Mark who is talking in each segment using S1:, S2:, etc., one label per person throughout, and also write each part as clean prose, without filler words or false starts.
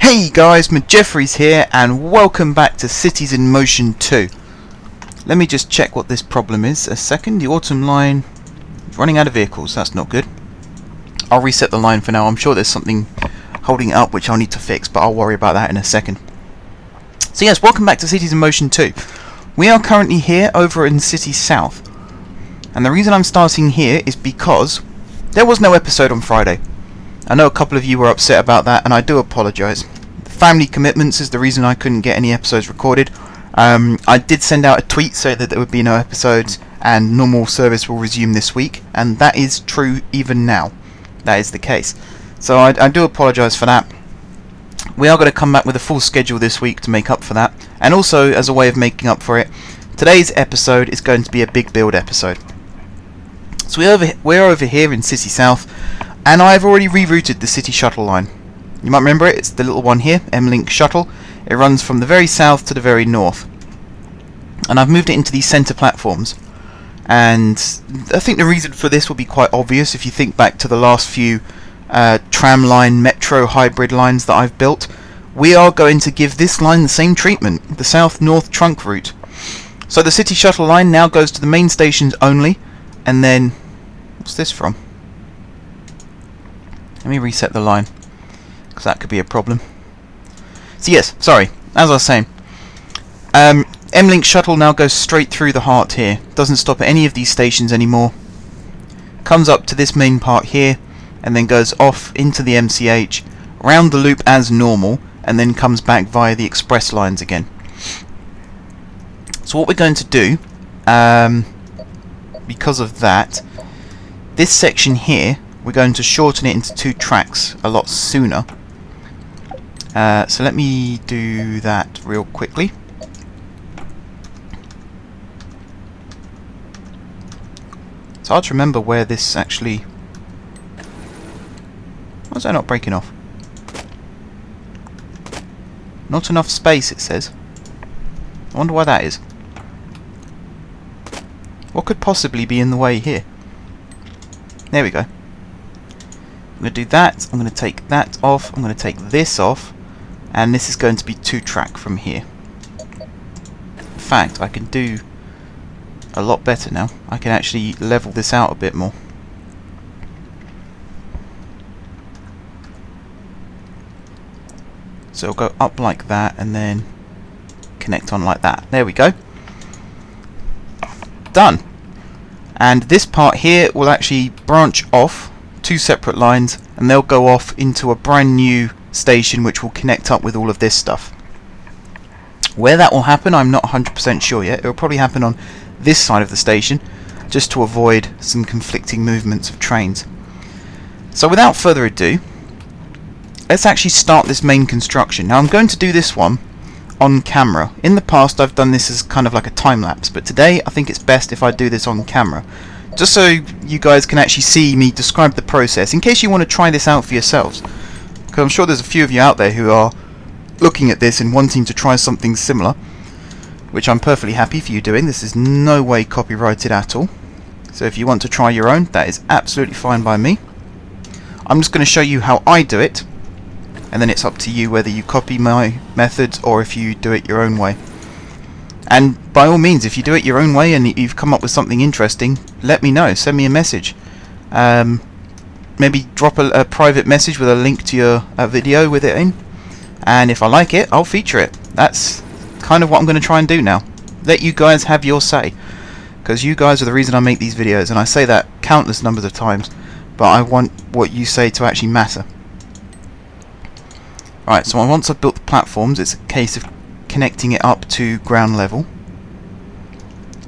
S1: Hey guys, Jeffries here and welcome back to Cities in Motion 2. Let me just check what this problem is. A second, the autumn line is running out of vehicles, that's not good. I'll reset the line for now. I'm sure there's something holding it up which I'll need to fix, but I'll worry about that in a second. So yes, welcome back to Cities in Motion 2. We are currently here over in City South. And the reason I'm starting here is because there was no episode on Friday. I know a couple of you were upset about that, and I do apologise. Family commitments is the reason I couldn't get any episodes recorded. I did send out a tweet saying that there would be no episodes and normal service will resume this week, and that is true even now. That is the case. So I do apologise for that. We are going to come back with a full schedule this week to make up for that, and also as a way of making up for it, today's episode is going to be a big build episode. So we're over here in City South, and I've already rerouted the City Shuttle line. You might remember it, it's the little one here, M-Link Shuttle. It runs from the very south to the very north. And I've moved it into these centre platforms. And I think the reason for this will be quite obvious if you think back to the last few tram line, metro hybrid lines that I've built. We are going to give this line the same treatment, the south-north trunk route. So the City Shuttle line now goes to the main stations only, and then... what's this from? Let me reset the line, because that could be a problem. So yes, sorry, as I was saying, M-Link Shuttle now goes straight through the heart here. Doesn't stop at any of these stations anymore. Comes up to this main part here, and then goes off into the MCH, round the loop as normal, and then comes back via the express lines again. So what we're going to do, because of that, this section here, we're going to shorten it into 2 tracks a lot sooner. So let me do that real quickly. It's hard to remember where this actually... why is that not breaking off? Not enough space, it says. I wonder why that is. What could possibly be in the way here? There we go. I'm going to do that, I'm going to take that off, I'm going to take this off, and this is going to be 2-track from here. In fact, I can do a lot better now. I can actually level this out a bit more. So it'll go up like that and then connect on like that. There we go. Done. And this part here will actually branch off 2 separate lines, and they'll go off into a brand new station which will connect up with all of this stuff. Where that will happen, I'm not 100% sure yet. It will probably happen on this side of the station, just to avoid some conflicting movements of trains. So without further ado, let's actually start this main construction. Now I'm going to do this one on camera. In the past I've done this as kind of like a time lapse, but today I think it's best if I do this on camera, just so you guys can actually see me describe the process, in case you want to try this out for yourselves. Because I'm sure there's a few of you out there who are looking at this and wanting to try something similar, which I'm perfectly happy for you doing. This is no way copyrighted at all. So if you want to try your own, that is absolutely fine by me. I'm just going to show you how I do it, and then it's up to you whether you copy my methods or if you do it your own way. And by all means, if you do it your own way and you've come up with something interesting, let me know. Send me a message. Maybe drop a private message with a link to your video with it in. And if I like it, I'll feature it. That's kind of what I'm going to try and do now. Let you guys have your say. Because you guys are the reason I make these videos. And I say that countless numbers of times. But I want what you say to actually matter. Right, so once I've built the platforms, it's a case of connecting it up to ground level.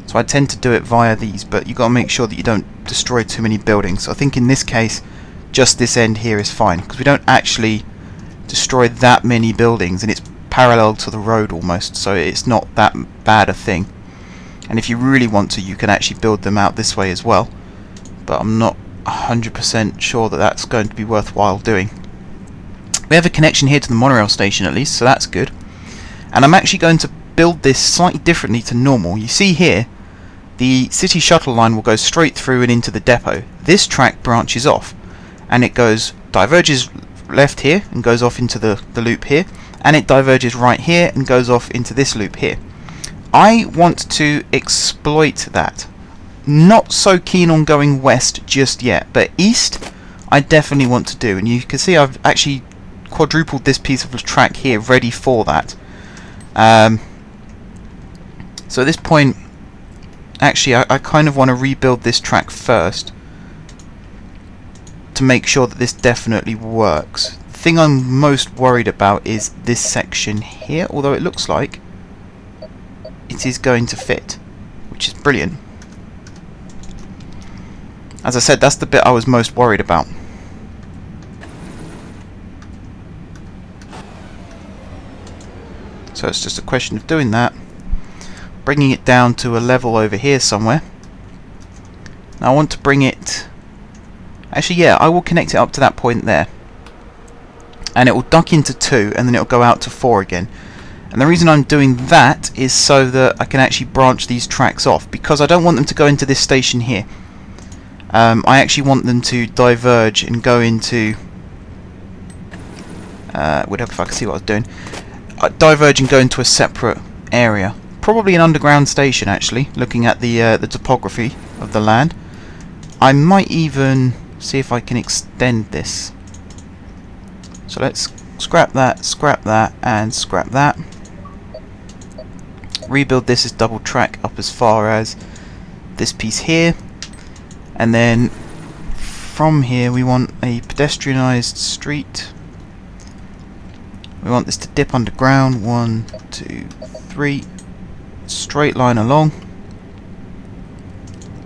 S1: So I tend to do it via these, but you've got to make sure that you don't destroy too many buildings. So I think in this case, just this end here is fine, because we don't actually destroy that many buildings, and it's parallel to the road almost, so it's not that bad a thing. And if you really want to, you can actually build them out this way as well, but I'm not 100% sure that that's going to be worthwhile doing. We have a connection here to the monorail station at least, so that's good. And I'm actually going to build this slightly differently to normal. You see here, the City Shuttle line will go straight through and into the depot. This track branches off, and it goes diverges left here and goes off into the loop here, and it diverges right here and goes off into this loop here. I want to exploit that. Not so keen on going west just yet, but east I definitely want to do, and you can see I've actually quadrupled this piece of track here ready for that. So at this point, actually I kind of want to rebuild this track first to make sure that this definitely works. The thing I'm most worried about is this section here, although it looks like it is going to fit, which is brilliant. As I said, that's the bit I was most worried about. So it's just a question of doing that, bringing it down to a level over here somewhere. Now I want to bring it... Actually, yeah, I will connect it up to that point there. And it will duck into 2, and then it will go out to 4 again. And the reason I'm doing that is so that I can actually branch these tracks off, because I don't want them to go into this station here. I actually want them to diverge and go into... would help if I could see what I was doing. Diverge and go into a separate area. Probably an underground station, actually, looking at the topography of the land. I might even see if I can extend this. So let's scrap that, and scrap that. Rebuild this as double track up as far as this piece here. And then from here we want a pedestrianised street. We want this to dip underground. 1, 2, 3. Straight line along.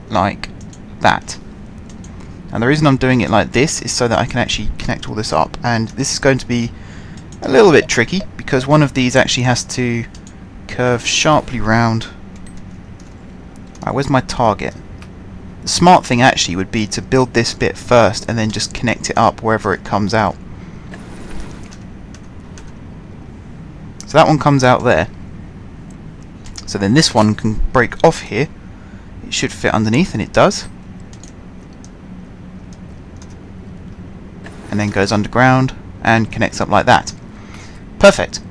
S1: Like that. And the reason I'm doing it like this is so that I can actually connect all this up. And this is going to be a little bit tricky, because one of these actually has to curve sharply round. Right, where's my target? The smart thing actually would be to build this bit first and then just connect it up wherever it comes out. So that one comes out there. So then this one can break off here. It should fit underneath, and it does. And then goes underground and connects up like that. Perfect.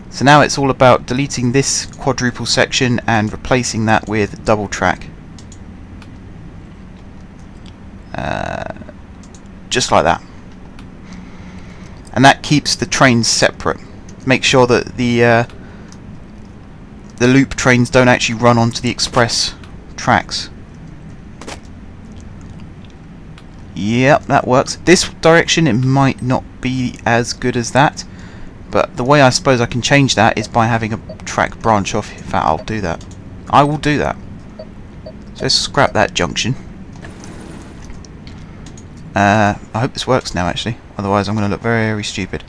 S1: So now it's all about deleting this quadruple section and replacing that with double track. Just like that. And that keeps the trains separate. Make sure that the loop trains don't actually run onto the express tracks. Yep, that works. This direction, it might not be as good as that, but the way I suppose I can change that is by having a track branch off. In fact, I'll do that. I will do that. So let's scrap that junction. I hope this works now, actually. Otherwise I'm going to look very stupid.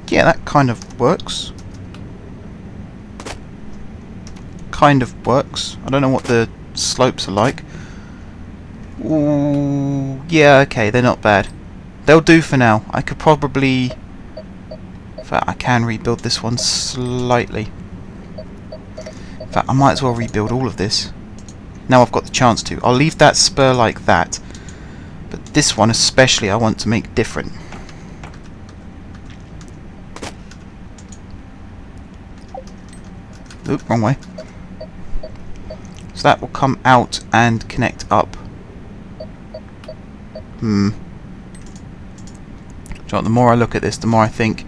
S1: Yeah, that kind of works. Kind of works. I don't know what the slopes are like. Ooh, yeah, okay, they're not bad. They'll do for now. I could probably... In fact, I can rebuild this one slightly. In fact, I might as well rebuild all of this. Now I've got the chance to. I'll leave that spur like that. But this one especially I want to make different. Oop, wrong way. So that will come out and connect up. Do you know what, the more I look at this, the more I think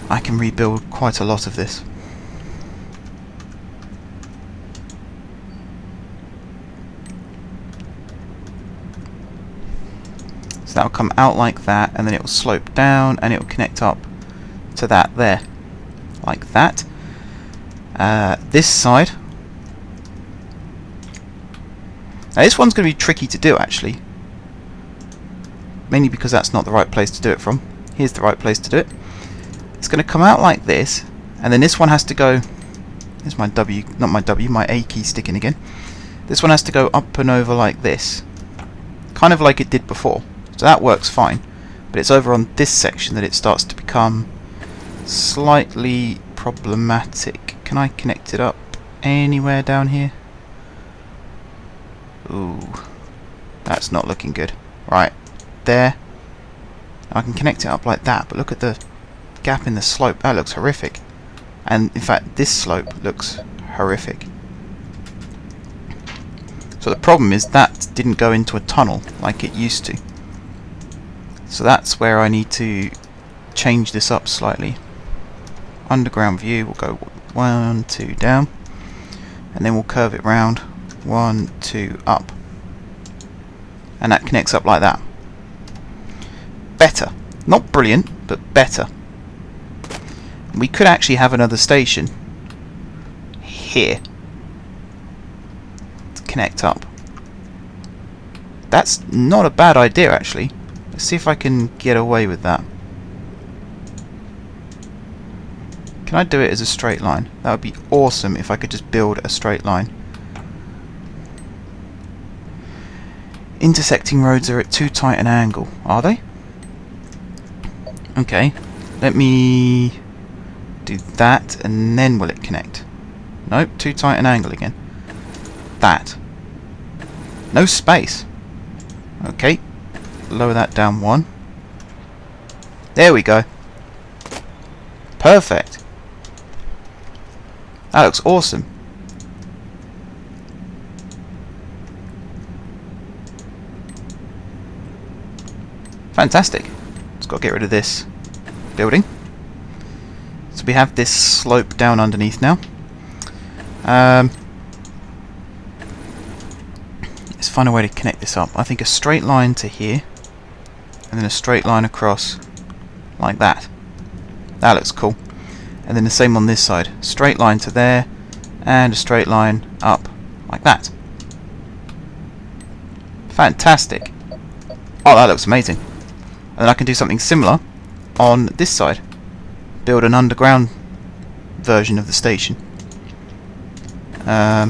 S1: I can rebuild quite a lot of this. So that will come out like that, and then it will slope down, and it will connect up to that there, like that. This side. Now this one's going to be tricky to do, actually. Mainly because that's not the right place to do it from. Here's the right place to do it. It's going to come out like this, and then this one has to go... Here's my W, not my W, my A key sticking again. This one has to go up and over like this. Kind of like it did before. So that works fine. But it's over on this section that it starts to become slightly problematic. Can I connect it up? anywhere down here? Ooh, that's not looking good. Right, there. I can connect it up like that, but look at the gap in the slope. That looks horrific. And in fact, this slope looks horrific. So the problem is that didn't go into a tunnel like it used to. So that's where I need to change this up slightly. Underground view, we'll go 1, 2 down, and then we'll curve it round 1, 2 up, and that connects up like that. Better. Not brilliant, but better. We could actually have another station here to connect up. That's not a bad idea, actually. Let's see if I can get away with that. Can I do it as a straight line? That would be awesome if I could just build a straight line. Intersecting roads are at too tight an angle. Are they? Okay. Let me do that, and then will it connect? Nope, too tight an angle again. That. No space. Okay. Lower that down 1. There we go. Perfect. That looks awesome. Fantastic. Just got to get rid of this building. So we have this slope down underneath now. Let's find a way to connect this up. I think a straight line to here, and then a straight line across like that. That looks cool. And then the same on this side. Straight line to there, and a straight line up like that. Fantastic. Oh, that looks amazing. And then I can do something similar on this side. Build an underground version of the station. Now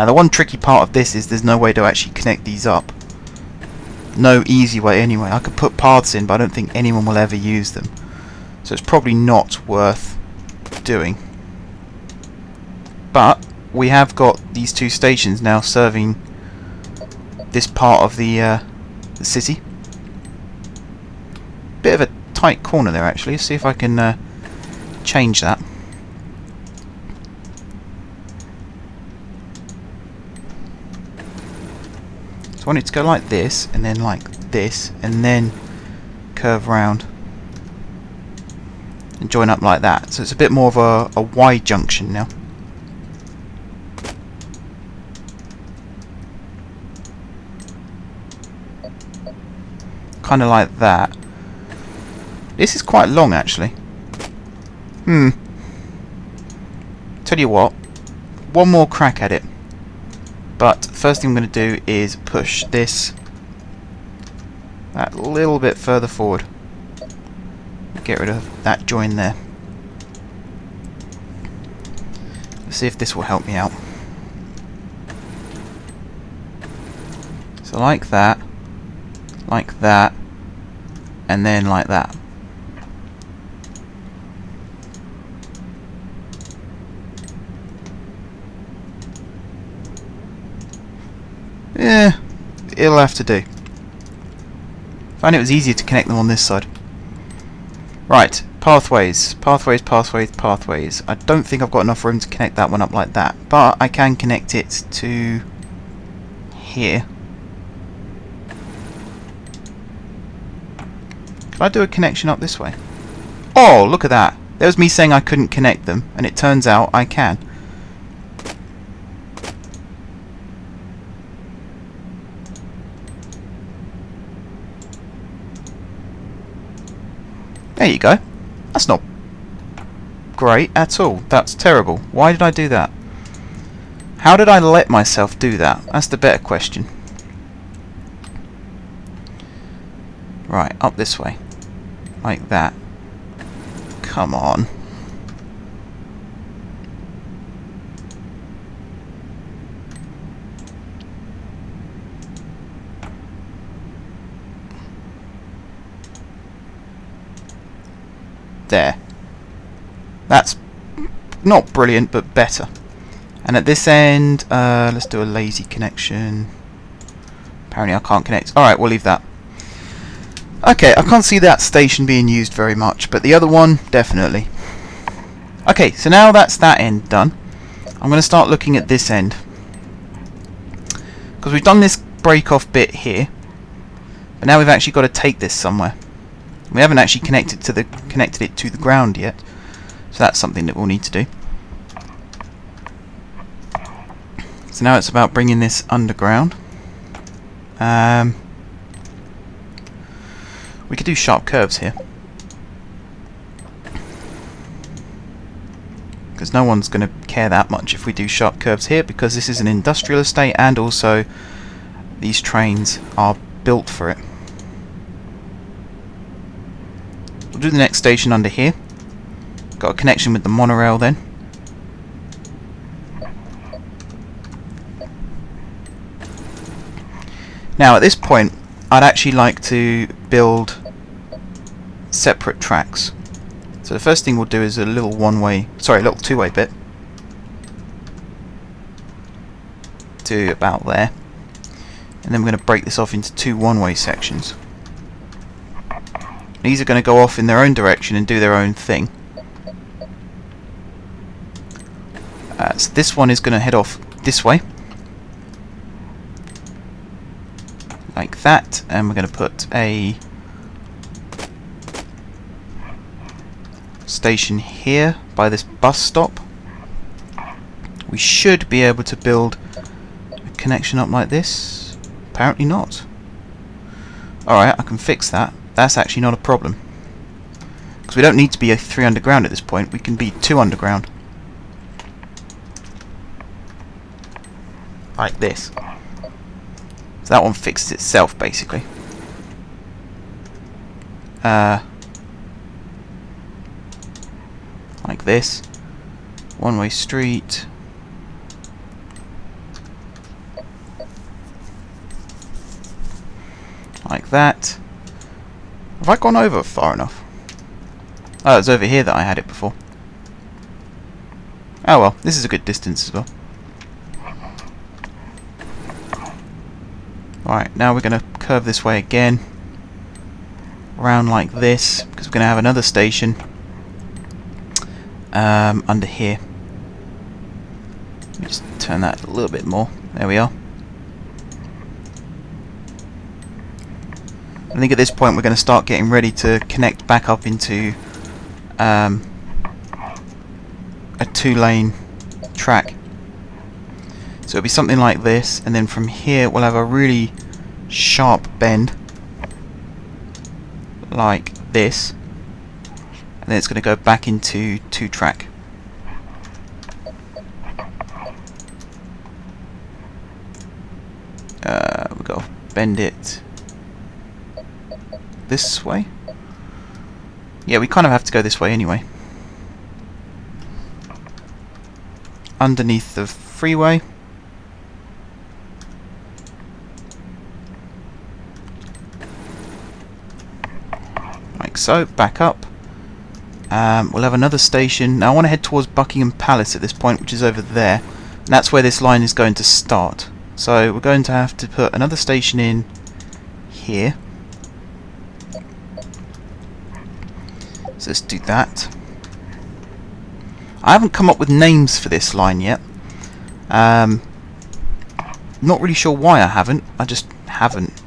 S1: the one tricky part of this is there's no way to actually connect these up. No easy way anyway. I could put paths in, but I don't think anyone will ever use them. So it's probably not worth doing. But we have got these two stations now serving this part of the city. Bit of a tight corner there actually. Let's see if I can change that. So I want it to go like this, and then like this, and then curve round and join up like that. So it's a bit more of a Y junction now. Kind of like that. This is quite long actually. Tell you what, one more crack at it. But the first thing I'm going to do is push this that little bit further forward. Get rid of that join there. Let's see if this will help me out. So like that, and then like that. Yeah, it'll have to do. Find it was easier to connect them on this side. Right, pathways. I don't think I've got enough room to connect that one up like that, but I can connect it to here. Can I do a connection up this way? Oh, look at that. There was me saying I couldn't connect them, and it turns out I can. There you go. That's not great at all. That's terrible. Why did I do that? How did I let myself do that? That's the better question. Right, up this way. Like that. Come on. There. That's not brilliant, but better. And at this end, let's do a lazy connection. Apparently I can't connect. Alright, we'll leave that. Okay, I can't see that station being used very much, but the other one, definitely. Okay, so now that's that end done. I'm going to start looking at this end. Because we've done this break-off bit here, but now we've actually got to take this somewhere. We haven't actually connected it to the ground yet, so that's something that we'll need to do. So now it's about bringing this underground. We could do sharp curves here, because no one's going to care that much if we do sharp curves here, because this is an industrial estate and also these trains are built for it. We'll do the next station under here. Got a connection with the monorail then. Now at this point I'd actually like to build separate tracks. So the first thing we'll do is a little little two-way bit to about there, and then we're going to break this off into two one-way sections. These are going to go off in their own direction and do their own thing. So this one is going to head off this way, like that, and we're going to put a station here by this bus stop. We should be able to build a connection up like this. Apparently not. Alright, I can fix that. That's actually not a problem, because we don't need to be a 3 underground at this point. We can be 2 underground, like this. So that one fixes itself basically. Like this, one-way street. Like that. Have I gone over far enough? Oh, it's over here that I had it before. Oh well, this is a good distance as well. Alright, now we're going to curve this way again. Around like this, because we're going to have another station under here. Let me just turn that a little bit more. There we are. I think at this point we're going to start getting ready to connect back up into a 2-lane track. So it'll be something like this, and then from here we'll have a really sharp bend like this, and then it's going to go back into 2-track. We've got to bend it this way. Yeah, we kind of have to go this way anyway. Underneath the freeway. Like so, back up. We'll have another station. Now I want to head towards Buckingham Palace at this point, which is over there. And that's where this line is going to start. So we're going to have to put another station in here. So let's do that. I haven't come up with names for this line yet. Not really sure why I haven't. I just haven't.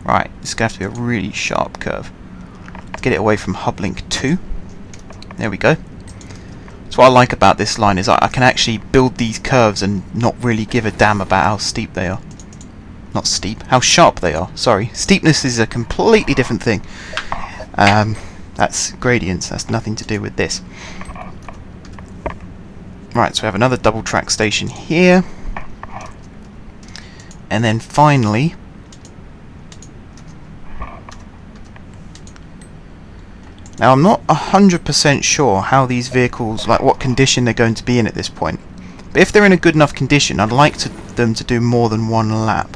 S1: Right, this is going to have to be a really sharp curve. Let's get it away from Hublink 2. There we go. So what I like about this line is I can actually build these curves and not really give a damn about how steep they are. Not steep, how sharp they are, sorry. Steepness is a completely different thing. That's gradients, that's nothing to do with this. Right, so we have another double track station here. And then finally, now I'm not 100% sure how these vehicles, like what condition they're going to be in at this point. But if they're in a good enough condition, I'd like them to do more than 1 lap.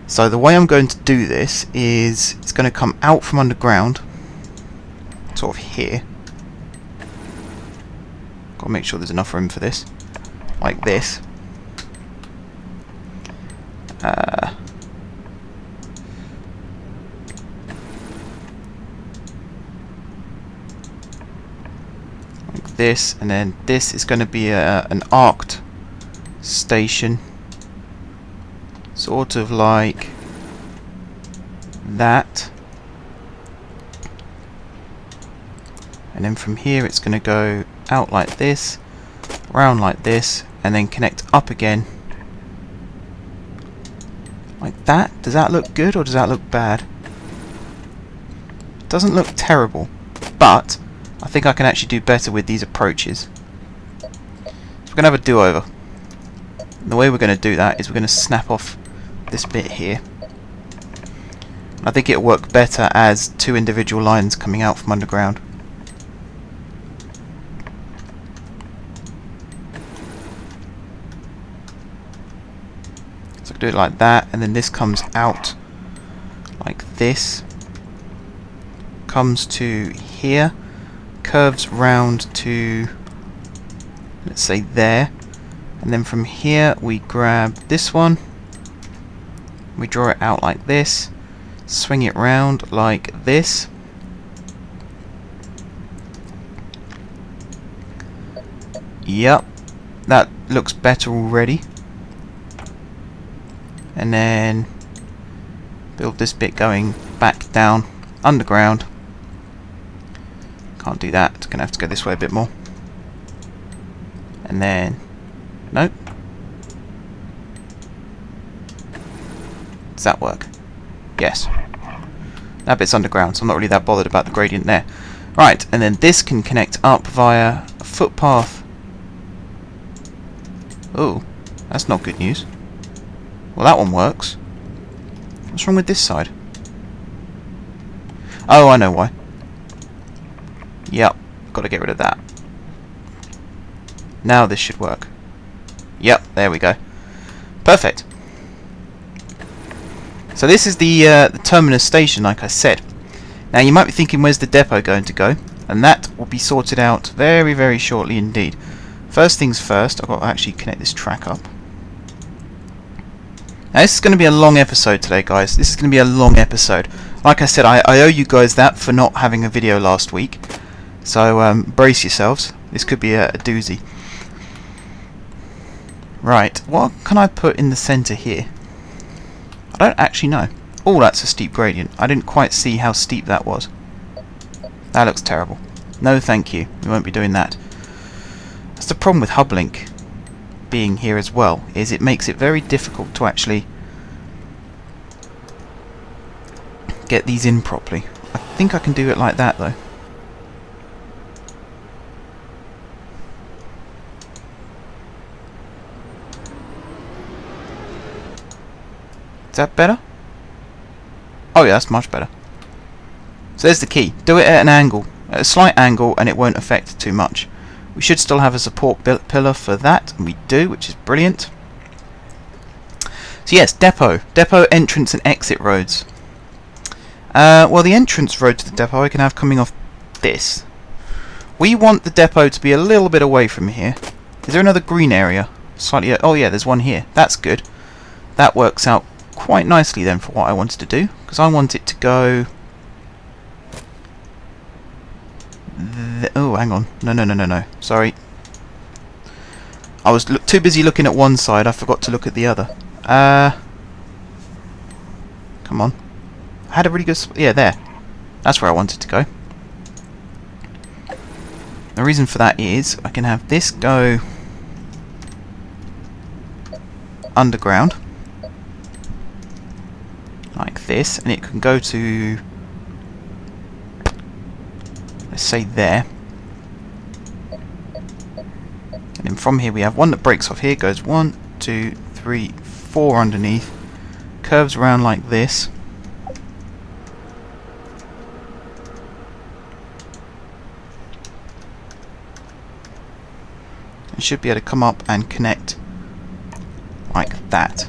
S1: So the way I'm going to do this is it's going to come out from underground, sort of here. Got to make sure there's enough room for this. Like this. Like this, and then this is going to be an arced station. Sort of like that. And then from here it's going to go out like this, round like this, and then connect up again like that. Does that look good or does that look bad? It doesn't look terrible, but I think I can actually do better with these approaches. So we're going to have a do-over. And the way we're going to do that is we're going to snap off this bit here. I think it'll work better as two individual lines coming out from underground. So I can do it like that, and then this comes out like this, comes to here, curves round to, let's say, there, and then from here we grab this one, we draw it out like this, swing it round like this, yep, that looks better already. And then build this bit going back down underground. Can't do that, gonna have to go this way a bit more. And then nope. Does that work? Yes. That bit's underground, so I'm not really that bothered about the gradient there. Right, and then this can connect up via a footpath. Oh, that's not good news. Well, that one works. What's wrong with this side? Oh, I know why. Yep, got to get rid of that. Now this should work. Yep, there we go. Perfect. So this is the terminus station, like I said. Now you might be thinking, where's the depot going to go? And that will be sorted out very, very shortly indeed. First things first, I've got to actually connect this track up. Now this is going to be a long episode today, guys. This is going to be a long episode. Like I said, I owe you guys that for not having a video last week. So brace yourselves. This could be a doozy. Right, what can I put in the centre here? I don't actually know. Oh, that's a steep gradient. I didn't quite see how steep that was. That looks terrible. No thank you. We won't be doing that. That's the problem with HubLink being here as well, is it makes it very difficult to actually get these in properly. I think I can do it like that though. Is that better? Oh yeah, that's much better. So there's the key. Do it at an angle, at a slight angle, and it won't affect too much. We should still have a support pillar for that, and we do, which is brilliant. So yes, depot entrance and exit roads. Well, the entrance road to the depot I can have coming off this. We want the depot to be a little bit away from here. Is there another green area? Slightly. Oh yeah, there's one here. That's good. That works out quite nicely then for what I wanted to do, because I want it to go. Oh, hang on. No. Sorry. I was too busy looking at one side, I forgot to look at the other. Come on. I had a really good... yeah, there. That's where I wanted to go. The reason for that is I can have this go underground. Like this. And it can go to... let's say there. And then from here we have one that breaks off here, goes 1, 2, 3, 4 underneath, curves around like this, and should be able to come up and connect like that.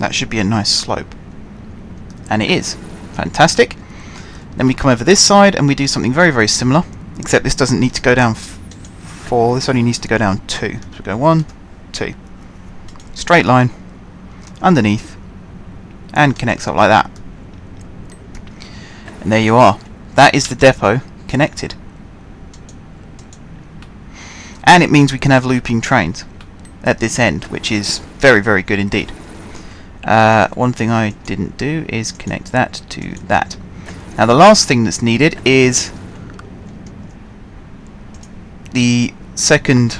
S1: That should be a nice slope. And it is. Fantastic. Then we come over this side and we do something very, very similar. except this doesn't need to go down 4, this only needs to go down 2. So we go 1, 2. Straight line, underneath, and connects up like that. And there you are. That is the depot connected. And it means we can have looping trains at this end, which is very, very good indeed. One thing I didn't do is connect that to that. Now the last thing that's needed is the second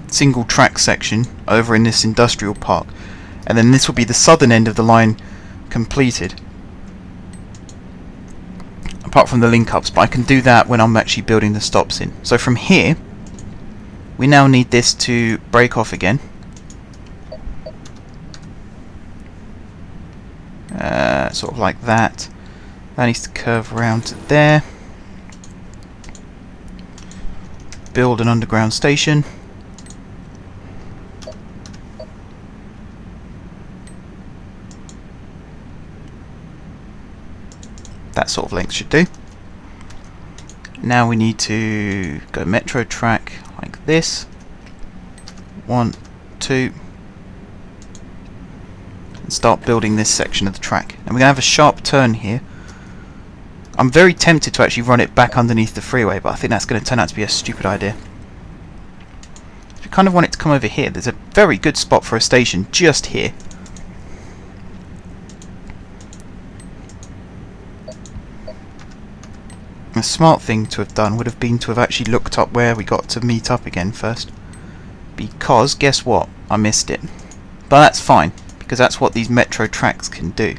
S1: single track section over in this industrial park, and then this will be the southern end of the line completed, apart from the link ups, but I can do that when I'm actually building the stops in. So from here we now need this to break off again, sort of like that. That needs to curve around to there, build an underground station, that sort of length should do. Now we need to go metro track like this, 1, 2, and start building this section of the track. And we're going to have a sharp turn here. I'm very tempted to actually run it back underneath the freeway, but I think that's going to turn out to be a stupid idea. If you kind of want it to come over here, there's a very good spot for a station just here. A smart thing to have done would have been to have actually looked up where we got to meet up again first, because guess what, I missed it. But that's fine, because that's what these metro tracks can do.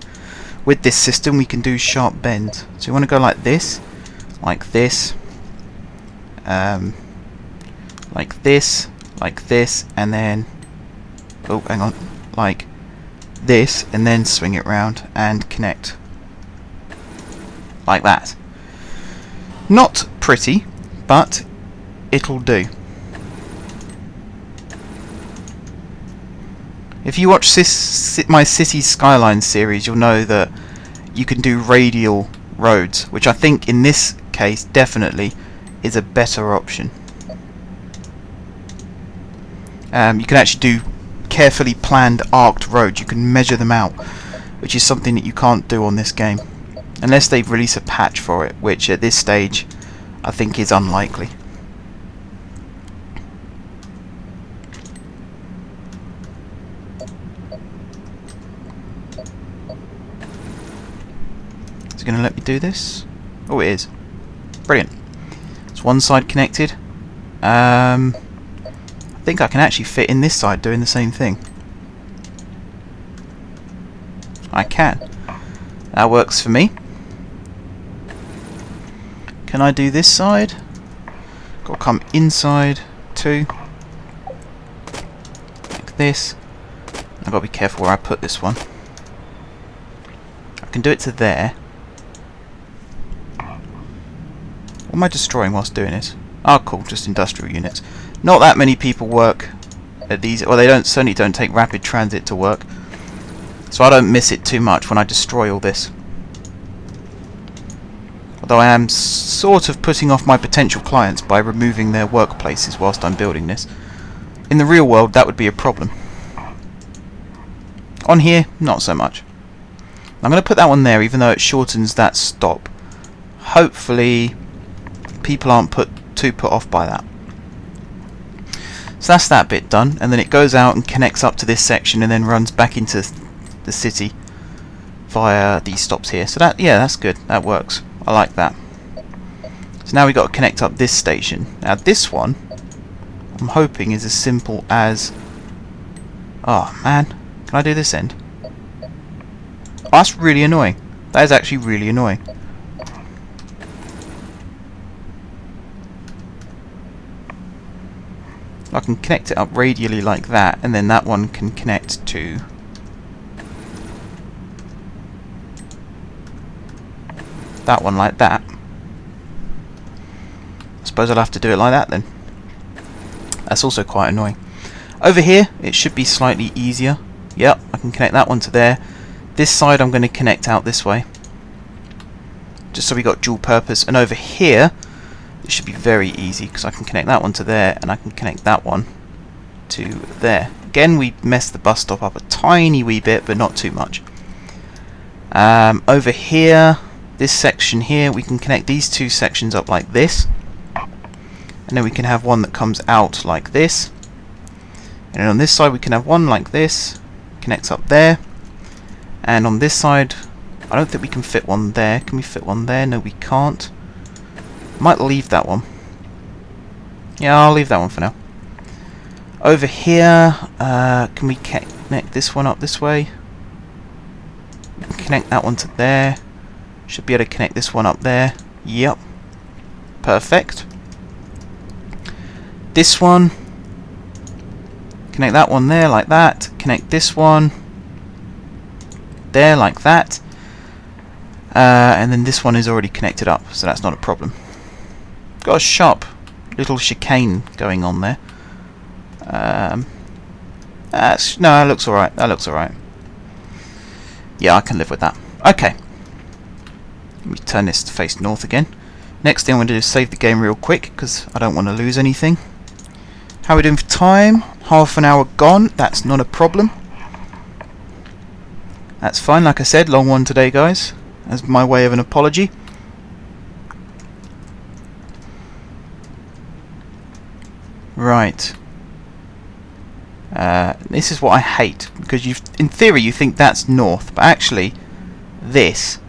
S1: With this system we can do sharp bends. So you want to go like this, like this, like this, and then, oh hang on, like this, and then swing it round and connect like that. Not pretty, but it'll do. If you watch my Cities Skylines series, you'll know that you can do radial roads, which I think in this case definitely is a better option. You can actually do carefully planned arced roads. You can measure them out, which is something that you can't do on this game. Unless they release a patch for it, which at this stage I think is unlikely. Is it going to let me do this? Oh, it is. Brilliant. It's one side connected. I think I can actually fit in this side doing the same thing. I can. That works for me. Can I do this side? Got to come inside too. Like this. I've got to be careful where I put this one. I can do it to there. What am I destroying whilst doing it? Oh cool, just industrial units. Not that many people work at these, well they certainly don't take rapid transit to work. So I don't miss it too much when I destroy all this. Although I am sort of putting off my potential clients by removing their workplaces whilst I'm building this. In the real world that would be a problem. On here, not so much. I'm going to put that one there even though it shortens that stop. Hopefully people aren't too put off by that. So that's that bit done, and then it goes out and connects up to this section and then runs back into the city via these stops here. So that, yeah, that's good. That works. I like that. So now we've got to connect up this station. Now this one, I'm hoping is as simple as... Oh man, can I do this end? Oh, that's really annoying. That is actually really annoying. I can connect it up radially like that, and then that one can connect to that one like that. I suppose I'll have to do it like that then. That's also quite annoying. Over here it should be slightly easier. Yep, I can connect that one to there. This side I'm going to connect out this way just so we got dual purpose. And over here, it should be very easy because I can connect that one to there, and I can connect that one to there. Again, we messed the bus stop up a tiny wee bit, but not too much. Over here, this section here, we can connect these two sections up like this, and then we can have one that comes out like this, and then on this side we can have one like this, connects up there, and on this side I don't think we can fit one there. Can we fit one there? No, we can't. Might leave that one. Yeah, I'll leave that one for now. Over here, can we connect this one up this way? Connect that one to there. Should be able to connect this one up there. Yep. Perfect. This one. Connect that one there like that. Connect this one there like that. And then this one is already connected up, so that's not a problem. Got a sharp little chicane going on there. No, that looks alright. That looks alright. Yeah, I can live with that. Okay. Let me turn this to face north again. Next thing I'm going to do is save the game real quick, because I don't want to lose anything. How are we doing for time? Half an hour gone. That's not a problem. That's fine. Like I said, long one today, guys. As my way of an apology. Right. This is what I hate, because in theory you think that's north, but actually this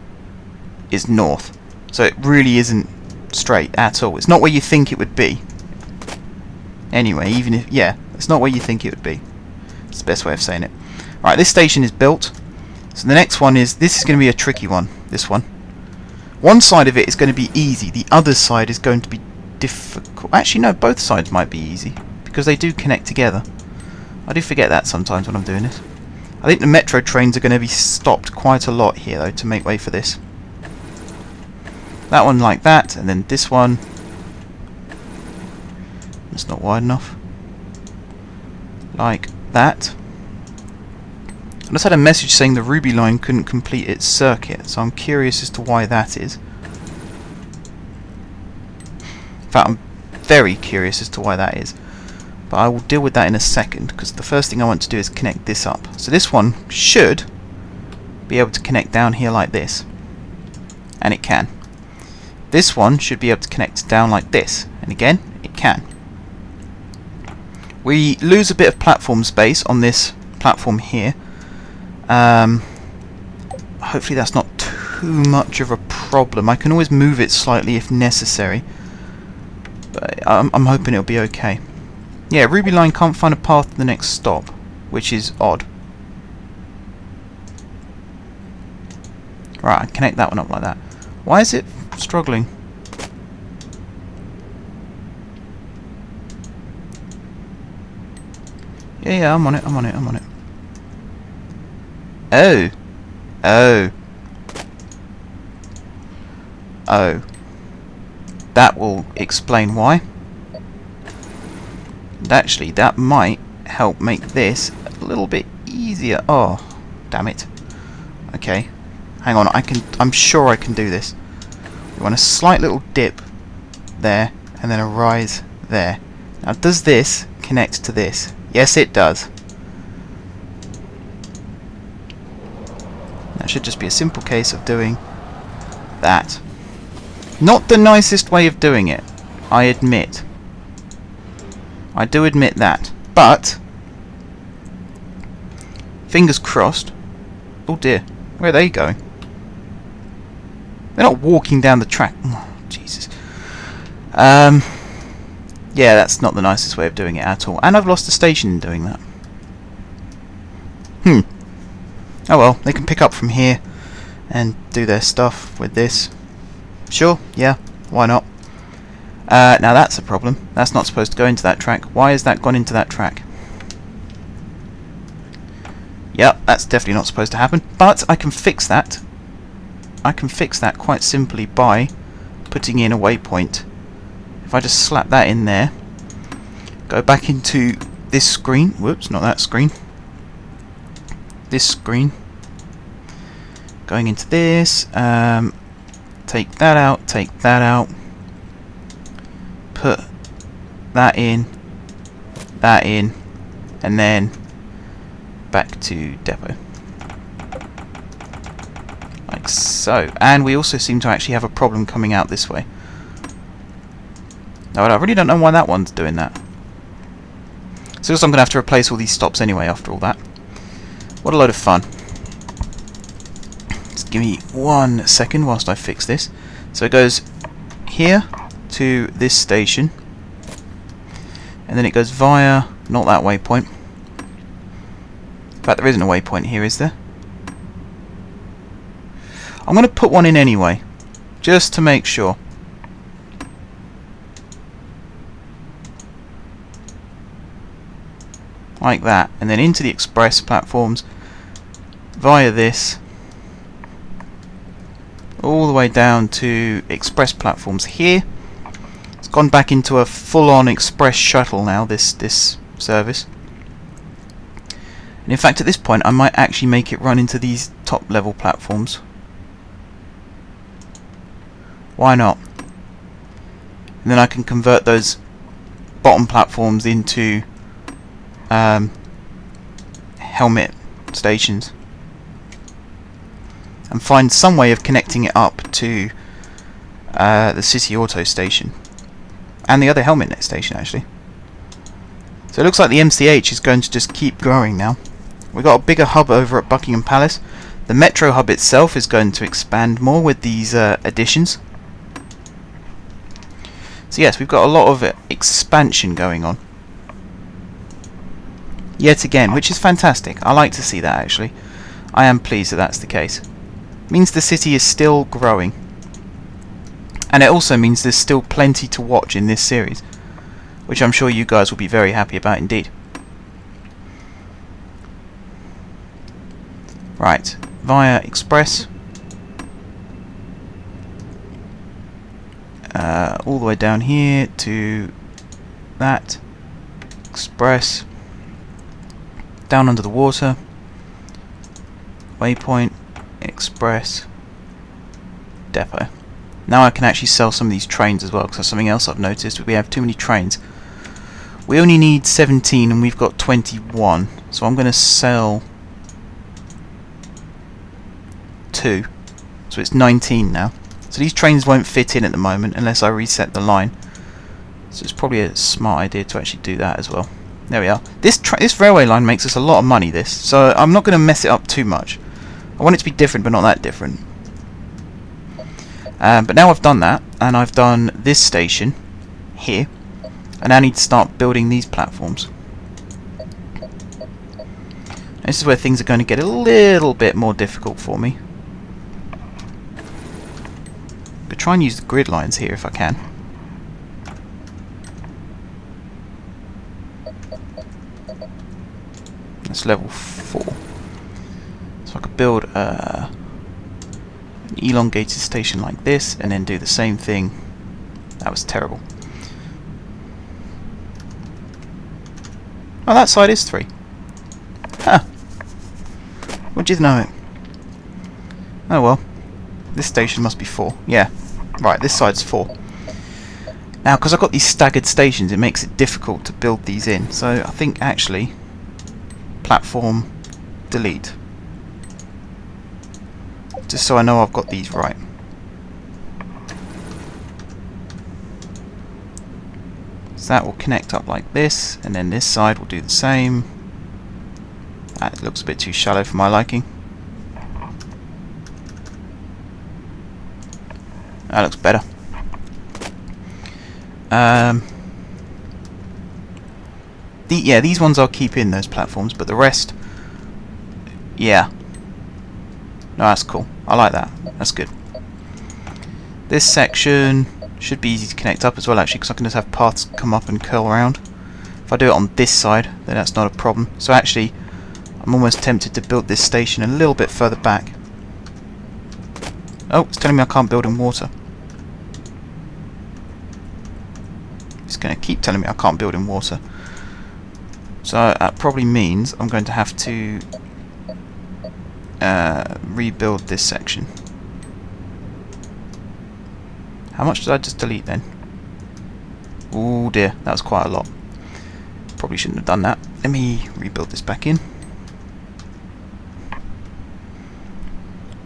S1: is north. So it really isn't straight at all. It's not where you think it would be. Anyway, even if, yeah, it's not where you think it would be. It's the best way of saying it. Right, this station is built. So the next one is, this is going to be a tricky one, this one. One side of it is going to be easy, the other side is going to be difficult. Actually no, both sides might be easy, because they do connect together. I do forget that sometimes when I'm doing this. I think the metro trains are going to be stopped quite a lot here though, to make way for this. That one like that, and then this one. It's not wide enough. Like that. I just had a message saying the Ruby line couldn't complete its circuit, so I'm curious as to why that is. In fact, I'm very curious as to why that is. But I will deal with that in a second, because the first thing I want to do is connect this up. So this one should be able to connect down here like this. And it can. This one should be able to connect down like this. And again, it can. We lose a bit of platform space on this platform here. Hopefully that's not too much of a problem. I can always move it slightly if necessary. But I'm hoping it'll be okay. Yeah, Ruby line can't find a path to the next stop, which is odd. Right, I connect that one up like that. Why is it struggling? Yeah, I'm on it, I'm on it, I'm on it. Oh. Oh. Oh. That will explain why. And actually, that might help make this a little bit easier. Oh, damn it. Okay. Hang on, I'm sure I can do this. We want a slight little dip there, and then a rise there. Now, does this connect to this? Yes, it does. That should just be a simple case of doing that. Not the nicest way of doing it, I admit. I do admit that. But, fingers crossed. Oh dear, where are they going? They're not walking down the track. Oh, Jesus. Yeah, that's not the nicest way of doing it at all. And I've lost a station in doing that. Oh well, they can pick up from here and do their stuff with this. Sure, yeah, why not? Now that's a problem. That's not supposed to go into that track. Why has that gone into that track? Yep, that's definitely not supposed to happen. But I can fix that. I can fix that quite simply by putting in a waypoint. If I just slap that in there, go back into this screen. Whoops, not that screen. This screen. Going into this. take that out, put that in, and then back to depot. Like so. And we also seem to actually have a problem coming out this way. Now, I really don't know why that one's doing that. So I'm going to have to replace all these stops anyway after all that. What a load of fun. Just give me 1 second whilst I fix this. So it goes here to this station. And then it goes via, not that waypoint. In fact, there isn't a waypoint here, is there? I'm going to put one in anyway, just to make sure. Like that, and then into the express platforms via this, all the way down to express platforms here. It's gone back into a full-on express shuttle now, this service. And in fact, at this point, I might actually make it run into these top-level platforms. Why not? And then I can convert those bottom platforms into helmet stations and find some way of connecting it up to the City Auto station and the other helmet net station actually. So it looks like the MCH is going to just keep growing now. We've got a bigger hub over at Buckingham Palace. The Metro hub itself is going to expand more with these additions. So yes, we've got a lot of expansion going on. Yet again, which is fantastic. I like to see that actually. I am pleased that that's the case. It means the city is still growing. And it also means there's still plenty to watch in this series, which I'm sure you guys will be very happy about indeed. Right, via Express. All the way down here to that. Express. Down under the water, waypoint, express, depot. Now I can actually sell some of these trains as well, because that's something else I've noticed. We have too many trains. We only need 17 and we've got 21, so I'm going to sell 2, so it's 19 now. So these trains won't fit in at the moment unless I reset the line, so it's probably a smart idea to actually do that as well. There we are. This railway line makes us a lot of money, so I'm not going to mess it up too much. I want it to be different, but not that different. But now I've done that, and I've done this station here, and I need to start building these platforms. This is where things are going to get a little bit more difficult for me. I'm going to try and use the grid lines here if I can. That's level 4. So I could build an elongated station like this and then do the same thing. That was terrible. Oh, that side is 3. Huh. Would you know it? Oh well. This station must be 4. Yeah. Right, this side's 4. Now, because I've got these staggered stations, it makes it difficult to build these in. So I think actually platform delete, just so I know I've got these right. So that will connect up like this, and then this side will do the same. That looks a bit too shallow for my liking. That looks better. Yeah, these ones I'll keep in those platforms, but the rest, yeah. No, that's cool. I like that. That's good. This section should be easy to connect up as well, actually, because I can just have paths come up and curl around. If I do it on this side, then that's not a problem. So actually, I'm almost tempted to build this station a little bit further back. Oh, it's telling me I can't build in water. It's going to keep telling me I can't build in water. So that probably means I'm going to have to rebuild this section. How much did I just delete then? Oh dear, that was quite a lot. Probably shouldn't have done that. Let me rebuild this back in.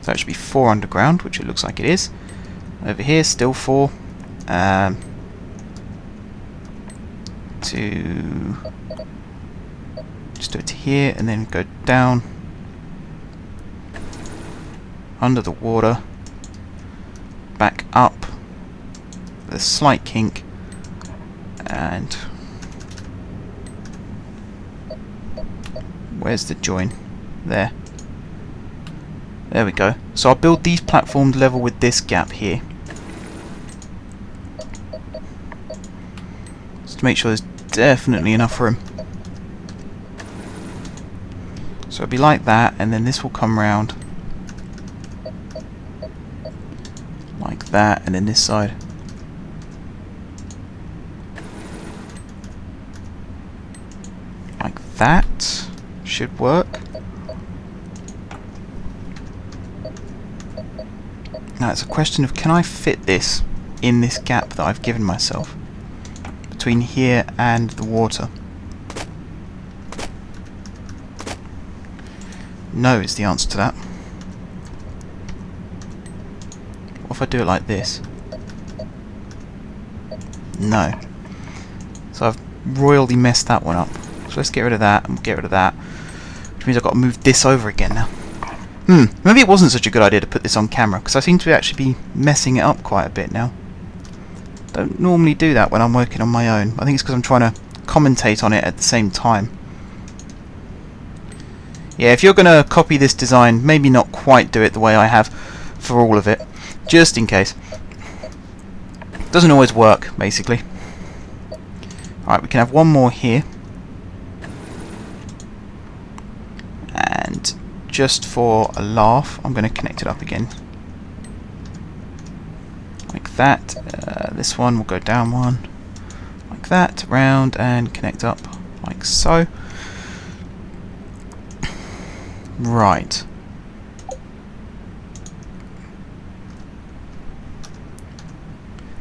S1: So that should be 4 underground, which it looks like it is. Over here, still 4. To just do it to here, and then go down under the water, back up with a slight kink, and where's the join? There we go. So I'll build these platforms level with this gap here, just to make sure there's definitely enough room. So it'll be like that, and then this will come round like that, and then this side like that should work. Now it's a question of, can I fit this in this gap that I've given myself between here and the water? No is the answer to that. What if I do it like this? No. So I've royally messed that one up. So let's get rid of that and get rid of that, which means I've got to move this over again now. Maybe it wasn't such a good idea to put this on camera, because I seem to actually be messing it up quite a bit now. Don't normally do that when I'm working on my own. I think it's because I'm trying to commentate on it at the same time. Yeah, if you're going to copy this design, maybe not quite do it the way I have for all of it, just in case. Doesn't always work, basically. Alright, we can have one more here. And just for a laugh, I'm going to connect it up again. Like that. This one will go down one. Like that, round, and connect up like so. Right.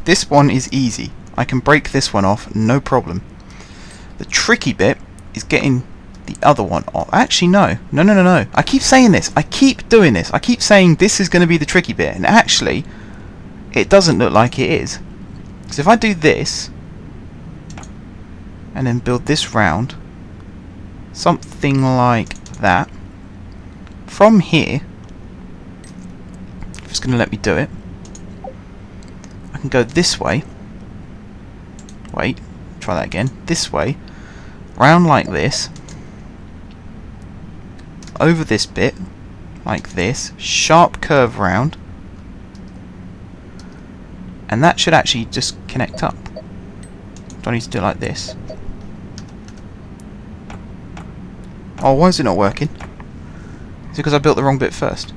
S1: This one is easy. I can break this one off, no problem. The tricky bit is getting the other one off. Actually, no. No. I keep saying this. I keep doing this. I keep saying this is going to be the tricky bit, and actually, it doesn't look like it is. So if I do this, and then build this round, something like that, from here, if it's going to let me do it, I can go this way. Wait, try that again. This way, round like this, over this bit, like this, sharp curve round, and that should actually just connect up. Do I need to do it like this? Oh, why is it not working? Is it because I built the wrong bit first?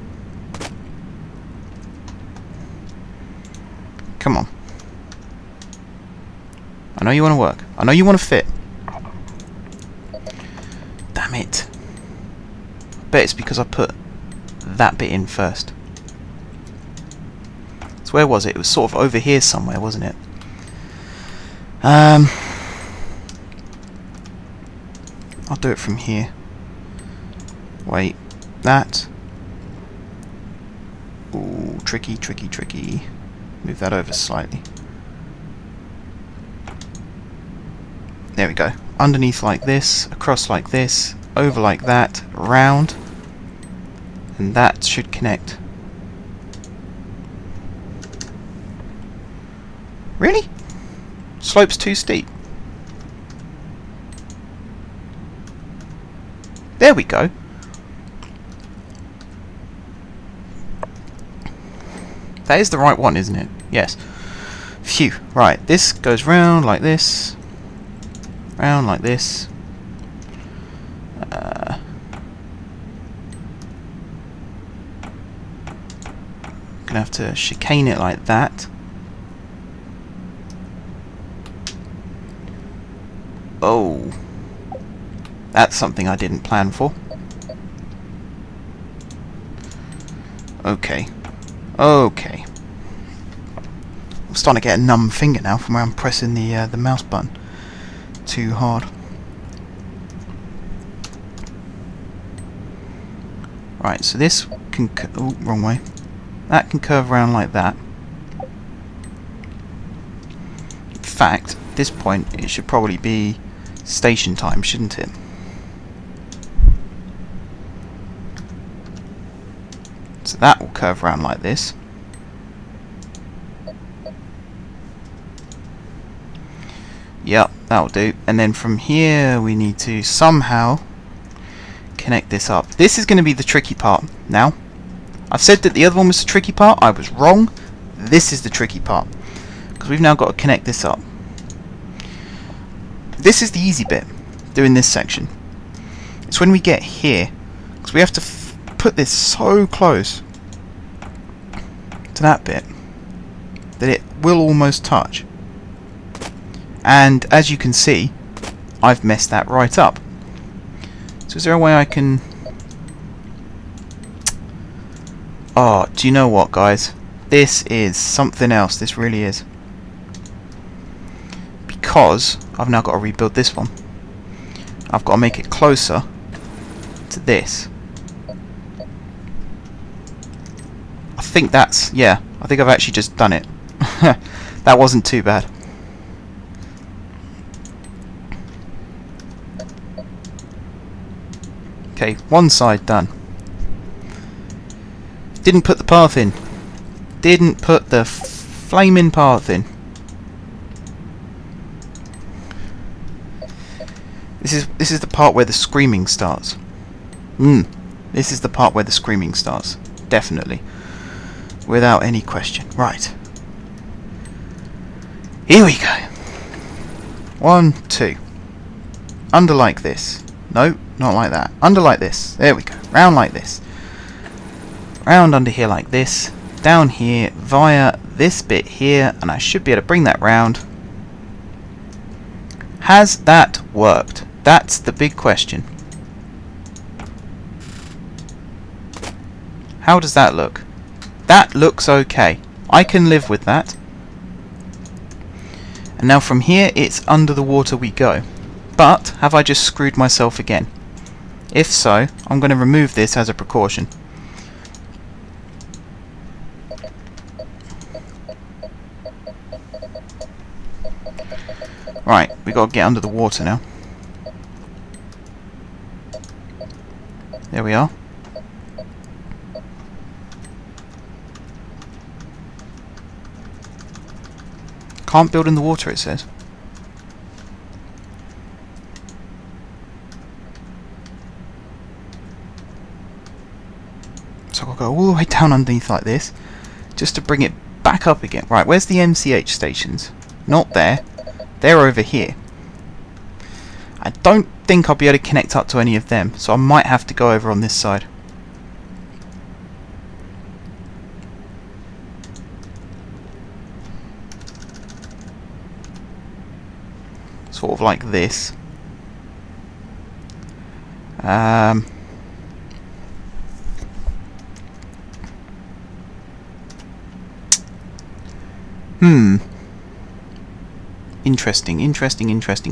S1: Come on. I know you want to work. I know you want to fit. Damn it. I bet it's because I put that bit in first. So where was it? It was sort of over here somewhere, wasn't it? I'll do it from here. Wait. That. Ooh, tricky. Move that over slightly. There we go. Underneath like this, across like this, over like that, round, and that should connect. Really? Slope's too steep. There we go. That is the right one, isn't it? Yes. Phew. Right, this goes round like this. Round like this. Gonna have to chicane it like that. Oh. That's something I didn't plan for. Okay. Okay. We'll starting to get a numb finger now from where I'm pressing the mouse button too hard. Right, so this can wrong way. That can curve around like that. In fact, at this point it should probably be station time, shouldn't it? So that will curve around like this. Yep, that'll do. And then from here we need to somehow connect this up. This is going to be the tricky part now. I've said that the other one was the tricky part. I was wrong. This is the tricky part. Because we've now got to connect this up. This is the easy bit, doing this section. It's when we get here. Because we have to put this so close to that bit that it will almost touch. And as you can see, I've messed that right up. So is there a way I can... Oh, do you know what, guys? This is something else. This really is. Because I've now got to rebuild this one. I've got to make it closer to this. I think that's... Yeah, I think I've actually just done it. That wasn't too bad. Okay, one side done. Didn't put the path in. Didn't put the flaming path in. This is the part where the screaming starts. This is the part where the screaming starts. Definitely. Without any question. Right. Here we go. 1, 2. Under like this. No, not like that. Under like this. There we go. Round like this. Round under here like this. Down here via this bit here. And I should be able to bring that round. Has that worked? That's the big question. How does that look? That looks okay. I can live with that. And now from here it's under the water we go. But have I just screwed myself again? If so, I'm going to remove this as a precaution. Right, we got to get under the water now. There we are. Can't build in the water, it says. So I'll go all the way down underneath like this, just to bring it back up again. Right, where's the MCH stations? Not there. They're over here. I don't think I'll be able to connect up to any of them, so I might have to go over on this side. Sort of like this.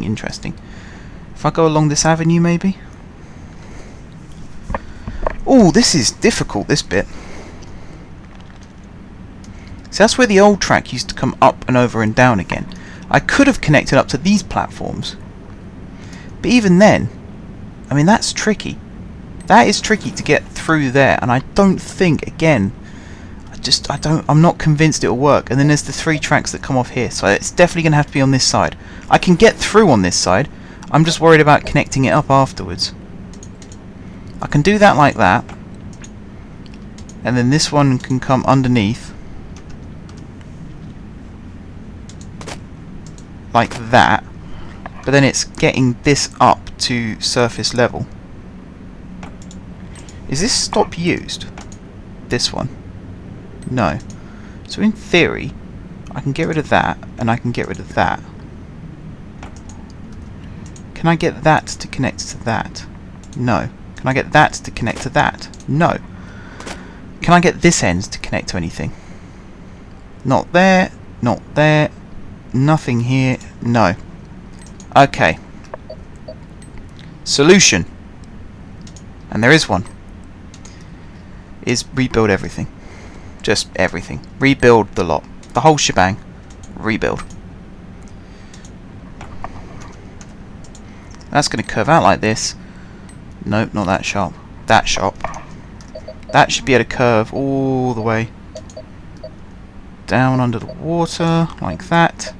S1: Interesting. If I go along this avenue, maybe? Oh, this is difficult, this bit. So that's where the old track used to come up and over and down again. I could have connected up to these platforms. But even then, I mean, that's tricky. That is tricky to get through there, and I don't think, again, I'm not convinced it'll work. And then there's the 3 tracks that come off here, so it's definitely going to have to be on this side. I can get through on this side, I'm just worried about connecting it up afterwards. I can do that like that, and then this one can come underneath like that, but then it's getting this up to surface level. Is this stop used? This one? No. So in theory, I can get rid of that, and I can get rid of that. Can I get that to connect to that? No. Can I get that to connect to that? No. Can I get this end to connect to anything? Not there, not there. Nothing here. No. Okay. Solution. And there is one. Is rebuild everything. Just everything. Rebuild the lot. The whole shebang. Rebuild. That's going to curve out like this. Nope, not that sharp. That sharp. That should be able to curve all the way down under the water, like that.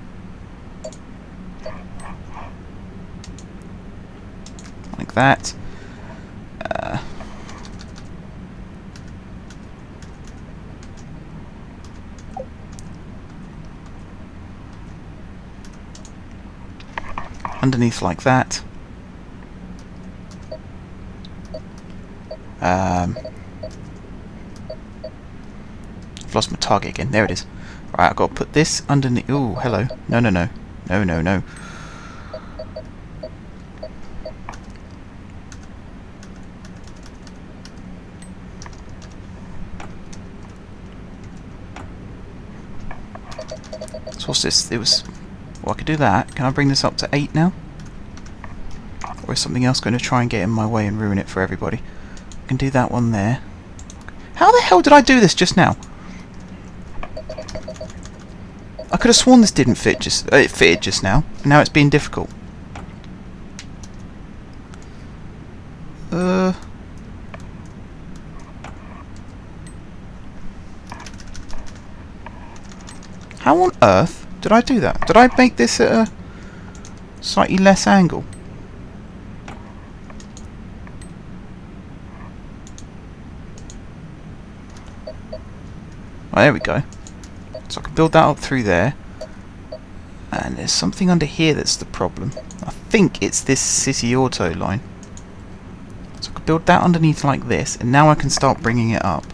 S1: Like that. Underneath like that. I've lost my target again. There it is. Right, I've got to put this underneath. Ooh, hello. No, no, no. No, no, no. So what's this? It was... Well, I could do that. Can I bring this up to 8 now? Or is something else going to try and get in my way and ruin it for everybody? I can do that one there. How the hell did I do this just now? I could have sworn this didn't fit it fitted just now. And now it's being difficult. How on earth did I do that? Did I make this at a slightly less angle? Oh, there we go. So I can build that up through there. And there's something under here that's the problem. I think it's this city auto line. So I can build that underneath like this, and now I can start bringing it up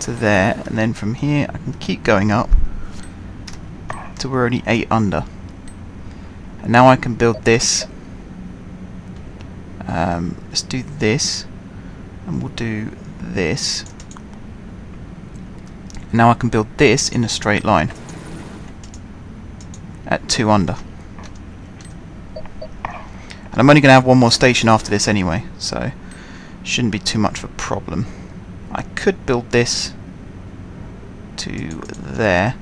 S1: to there, and then from here I can keep going up till we're only 8 under. And now I can build this. Let's do this, and we'll do this. Now I can build this in a straight line at 2 under. And I'm only going to have one more station after this anyway, so shouldn't be too much of a problem. I could build this to there,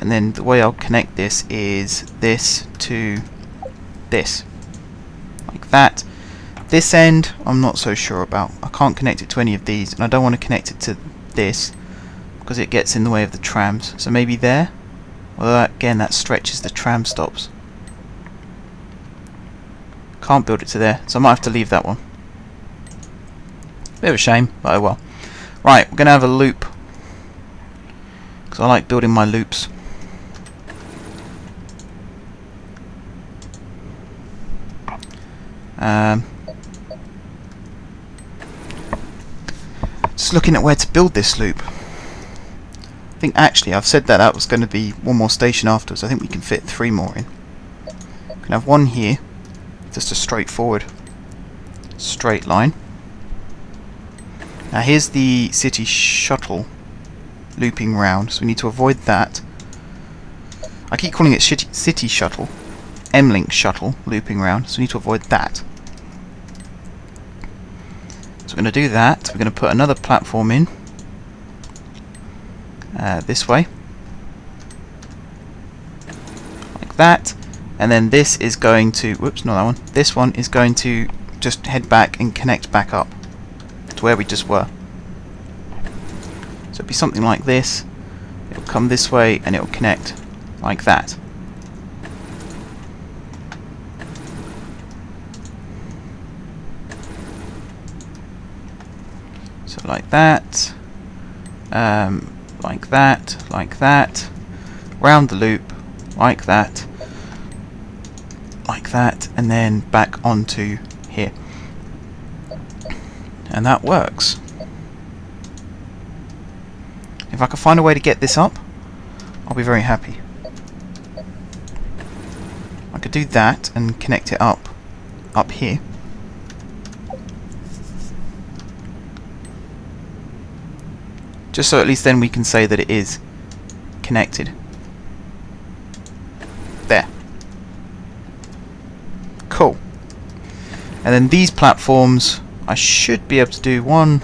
S1: and then the way I'll connect this is this to this, like that. This end I'm not so sure about. I can't connect it to any of these, and I don't want to connect it to this because it gets in the way of the trams. So maybe there. Well, again, that stretches the tram stops. Can't build it to there, so I might have to leave that one. Bit of a shame, but oh well. Right, we're going to have a loop, because I like building my loops. Just looking at where to build this loop. I think actually I've said that was going to be one more station afterwards. I think we can fit 3 more in. We can have one here, just a straightforward straight line. Now here's the city shuttle looping round, so we need to avoid that. I keep calling it city shuttle, M-Link shuttle looping round, so we need to avoid that. So we're going to do that. We're going to put another platform in this way, like that, and then this is going to, whoops, not that one, this one is going to just head back and connect back up to where we just were. So it'll be something like this. It'll come this way and it'll connect like that. So like that, like that, like that, round the loop, like that, and then back onto here. And that works. If I can find a way to get this up, I'll be very happy. I could do that and connect it up here. Just so at least then we can say that it is connected. There. Cool. And then these platforms, I should be able to do one.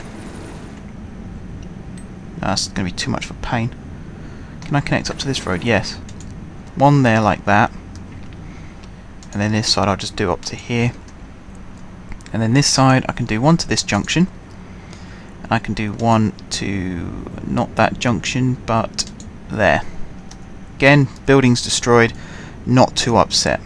S1: No, that's going to be too much of a pain. Can I connect up to this road? Yes. One there like that. And then this side I'll just do up to here. And then this side I can do one to this junction. And I can do one to not that junction, but there. Again, building's destroyed, not too upset.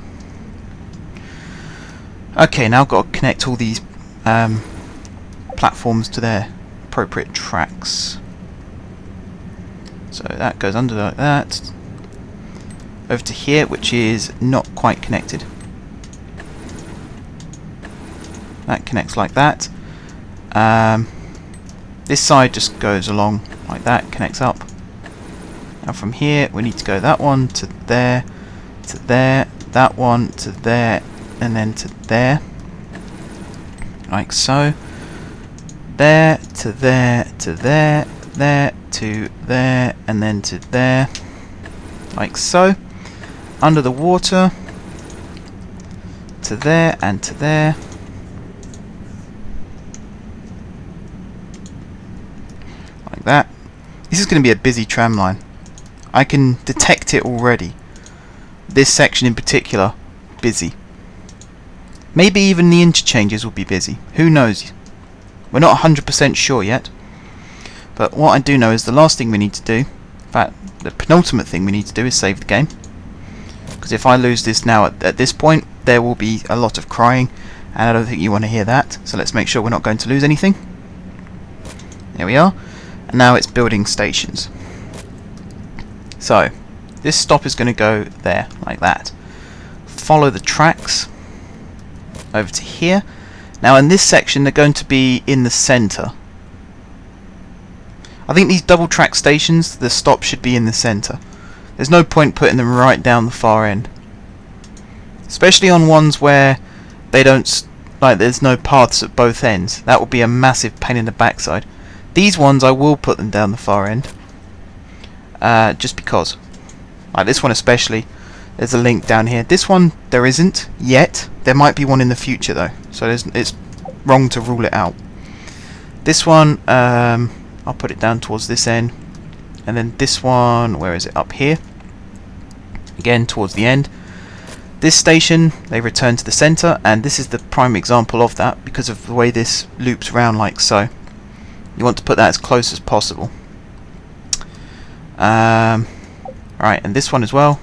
S1: Okay, now I've got to connect all these platforms to their appropriate tracks. So that goes under like that. Over to here, which is not quite connected. That connects like that. This side just goes along like that, connects up. Now from here we need to go that one to there, that one to there, and then to there. Like so. There to there to there, there to there, and then to there. Like so. Under the water. To there and to there. Like that. This is going to be a busy tram line. I can detect it already. This section in particular, busy. Maybe even the interchanges will be busy. Who knows? We're not 100% sure yet. But what I do know is the last thing we need to do, in fact, the penultimate thing we need to do is save the game. Because if I lose this now at this point, there will be a lot of crying, and I don't think you want to hear that. So let's make sure we're not going to lose anything. There we are. And now it's building stations. So, this stop is going to go there, like that. Follow the tracks over to here. Now in this section they're going to be in the centre. I think these double track stations, the stop should be in the centre. There's no point putting them right down the far end. Especially on ones where they don't, like there's no paths at both ends. That would be a massive pain in the backside. These ones I will put them down the far end. Just because. Like this one especially, there's a link down here. This one there isn't yet. There might be one in the future though, so it's wrong to rule it out. This one, I'll put it down towards this end, and then this one, where is it? Up here. Again towards the end. This station, they return to the centre, and this is the prime example of that because of the way this loops around like so. You want to put that as close as possible. Right, and this one as well.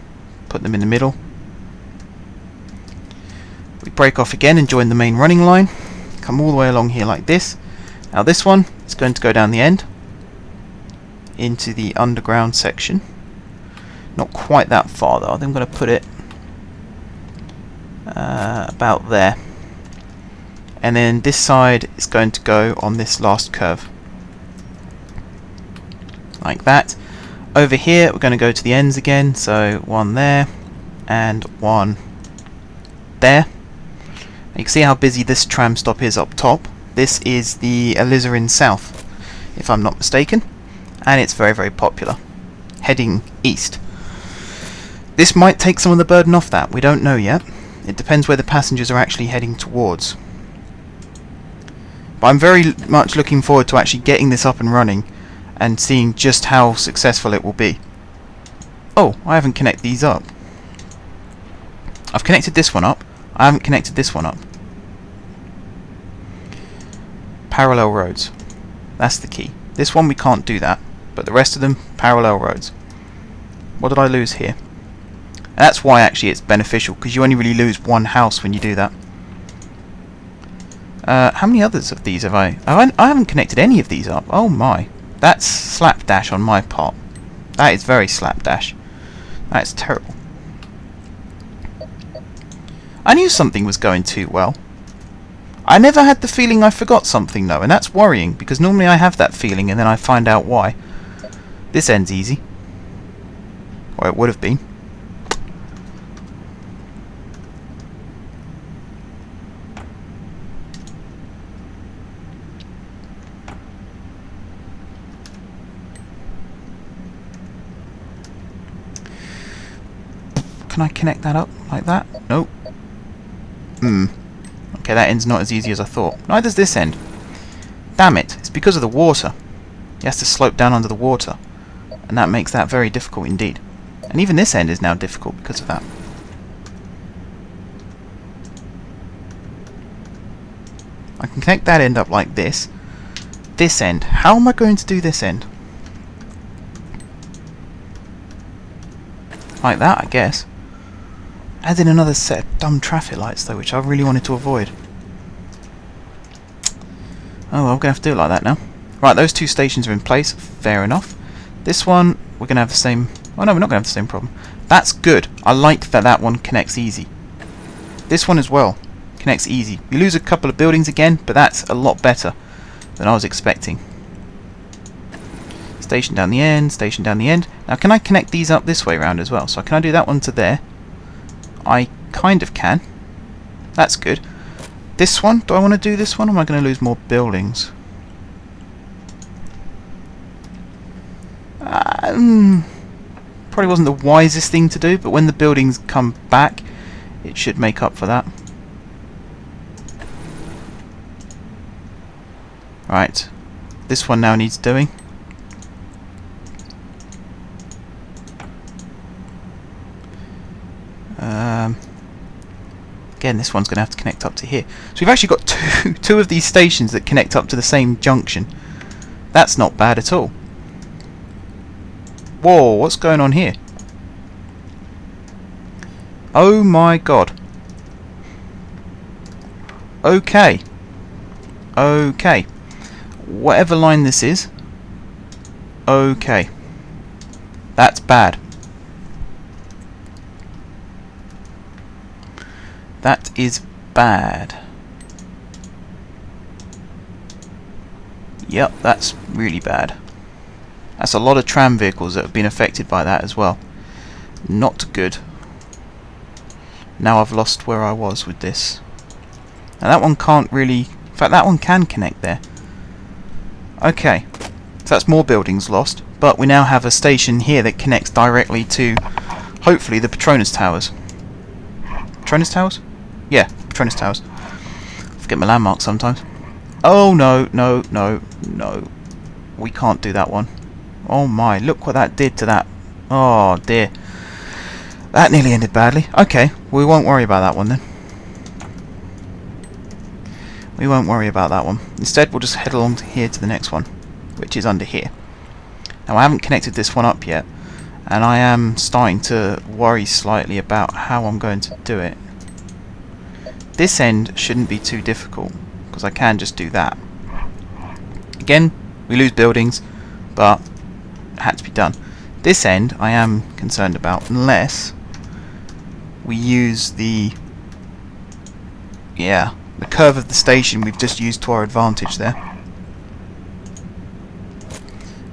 S1: Put them in the middle. We break off again and join the main running line. Come all the way along here like this. Now this one is going to go down the end into the underground section. Not quite that far though. I think I'm going to put it about there. And then this side is going to go on this last curve. Like that. Over here we're going to go to the ends again, so one there and one there. You can see how busy this tram stop is up top. This is the Alizarin South, if I'm not mistaken, and it's very, very popular. Heading east. This might take some of the burden off that, we don't know yet. It depends where the passengers are actually heading towards. But I'm very much looking forward to actually getting this up and running and seeing just how successful it will be. Oh, I haven't connected these up. I've connected this one up. I haven't connected this one up. Parallel roads. That's the key. This one we can't do that, but the rest of them, parallel roads. What did I lose here? And that's why actually it's beneficial, because you only really lose one house when you do that. How many others of these have I haven't connected any of these up. Oh my. That's slapdash on my part. That is very slapdash. That is terrible. I knew something was going too well. I never had the feeling I forgot something though, and that's worrying, because normally I have that feeling and then I find out why. This end's easy. Or it would have been. Can I connect that up like that? Nope. Okay, that end's not as easy as I thought. Neither's this end. Damn it, it's because of the water. It has to slope down under the water. And that makes that very difficult indeed. And even this end is now difficult because of that. I can connect that end up like this. This end. How am I going to do this end? Like that, I guess. Add in another set of dumb traffic lights though, which I really wanted to avoid. Oh well, we're going to have to do it like that now. Right, those two stations are in place. Fair enough. This one, we're going to have the same... Oh no, we're not going to have the same problem. That's good. I like that that one connects easy. This one as well connects easy. You lose a couple of buildings again, but that's a lot better than I was expecting. Station down the end, station down the end. Now can I connect these up this way round as well? So can I do that one to there? I kind of can. That's good. This one, do I want to do this one or am I going to lose more buildings? Probably wasn't the wisest thing to do, but when the buildings come back, it should make up for that. Right, this one now needs doing. Again, this one's going to have to connect up to here. So we've actually got two of these stations that connect up to the same junction. That's not bad at all. Whoa, what's going on here? Oh my god. Okay. Okay. Whatever line this is. Okay. That's bad. That is bad. Yep, that's really bad. That's a lot of tram vehicles that have been affected by that as well. Not good. Now I've lost where I was with this. Now that one can't really... In fact, that one can connect there. Okay. So that's more buildings lost. But we now have a station here that connects directly to, hopefully, the Petronas Towers. Petronas Towers? Yeah, Petronas Towers. I forget my landmarks sometimes. Oh no, no, no, no. We can't do that one. Oh my, look what that did to that. Oh dear. That nearly ended badly. Okay, we won't worry about that one then. We won't worry about that one. Instead we'll just head along to here to the next one, which is under here. Now I haven't connected this one up yet, and I am starting to worry slightly about how I'm going to do it. This end shouldn't be too difficult, because I can just do that. Again, we lose buildings, but it had to be done. This end I am concerned about, unless we use the curve of the station we've just used to our advantage there.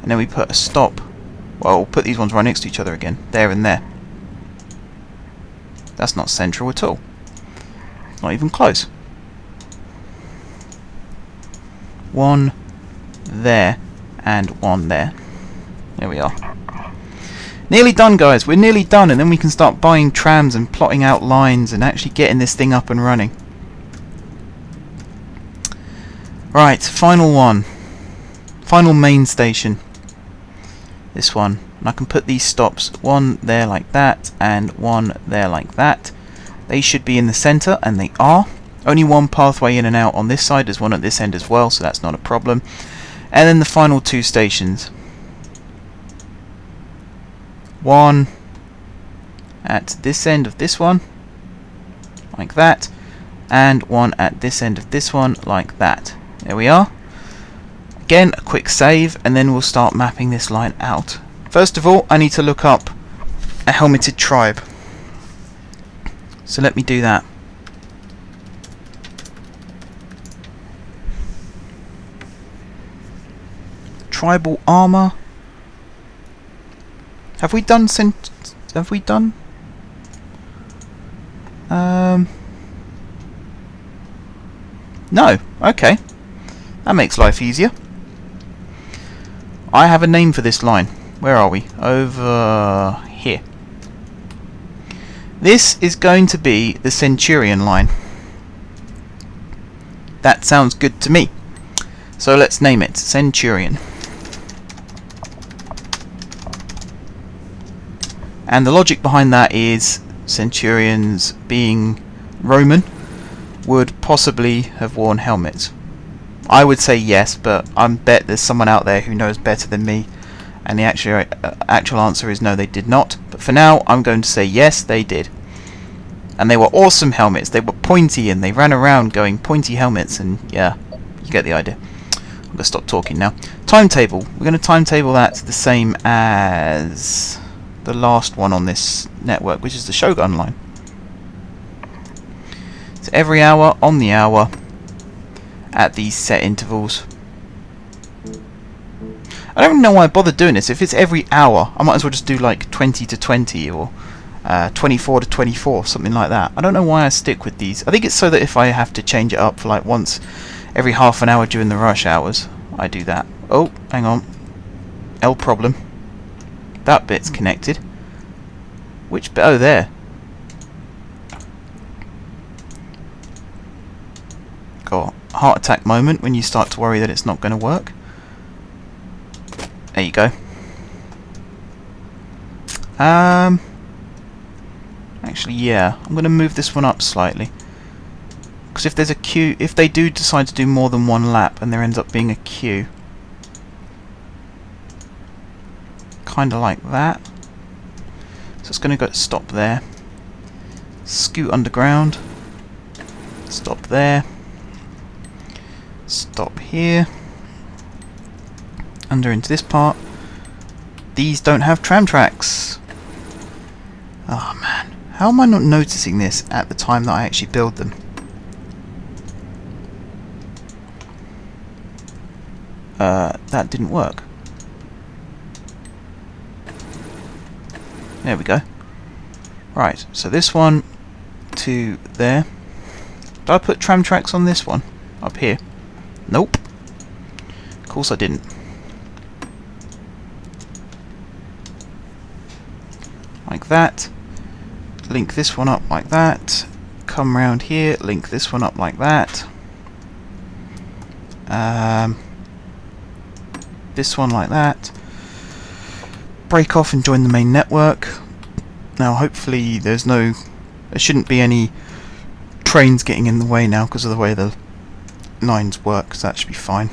S1: And then we put a stop. Well, we'll put these ones right next to each other again, there and there. That's not central at all. Not even close. One there and one there. There we are. Nearly done, guys. We're nearly done, and then we can start buying trams and plotting out lines and actually getting this thing up and running. Right, final one. Final main station. This one. And I can put these stops, one there like that, and one there like that. They should be in the centre, and they are. Only one pathway in and out on this side, there's one at this end as well, so that's not a problem. And then the final two stations. One at this end of this one, like that, and one at this end of this one, like that. There we are. Again, a quick save, and then we'll start mapping this line out. First of all, I need to look up a helmeted tribe. So let me do that. Tribal armor. Have we done have we done? No. Okay. That makes life easier. I have a name for this line. Where are we? Over here. This is going to be the Centurion line. That sounds good to me. So let's name it Centurion. And the logic behind that is Centurions, being Roman, would possibly have worn helmets. I would say yes, but I bet there's someone out there who knows better than me, and the actual answer is no, they did not. But for now, I'm going to say yes, they did. And they were awesome helmets. They were pointy, and they ran around going pointy helmets, and yeah, you get the idea. I'm going to stop talking now. Timetable. We're going to timetable that the same as the last one on this network, which is the Shogun line. So every hour, on the hour, at these set intervals. I don't even know why I bothered doing this. If it's every hour, I might as well just do like 20 to 20 or 24 to 24, something like that. I don't know why I stick with these. I think it's so that if I have to change it up for like once every half an hour during the rush hours, I do that. Oh, hang on. L problem. That bit's connected. Which bit? Oh, there. Got a heart attack moment when you start to worry that it's not going to work. There you go. Actually, yeah, I'm going to move this one up slightly. Because if there's a queue, if they do decide to do more than one lap and there ends up being a queue, kind of like that. So it's going to go stop there. Scoot underground. Stop there. Stop here. Under into this part. These don't have tram tracks. Oh man, how am I not noticing this at the time that I actually build them? That didn't work. There we go. Right, so this one to there. Did I put tram tracks on this one? Up here? Nope. Of course I didn't. Like that. Link this one up like that. Come round here, link this one up like that. This one like that. Break off and join the main network. Now hopefully there shouldn't be any trains getting in the way now because of the way the lines work, so that should be fine.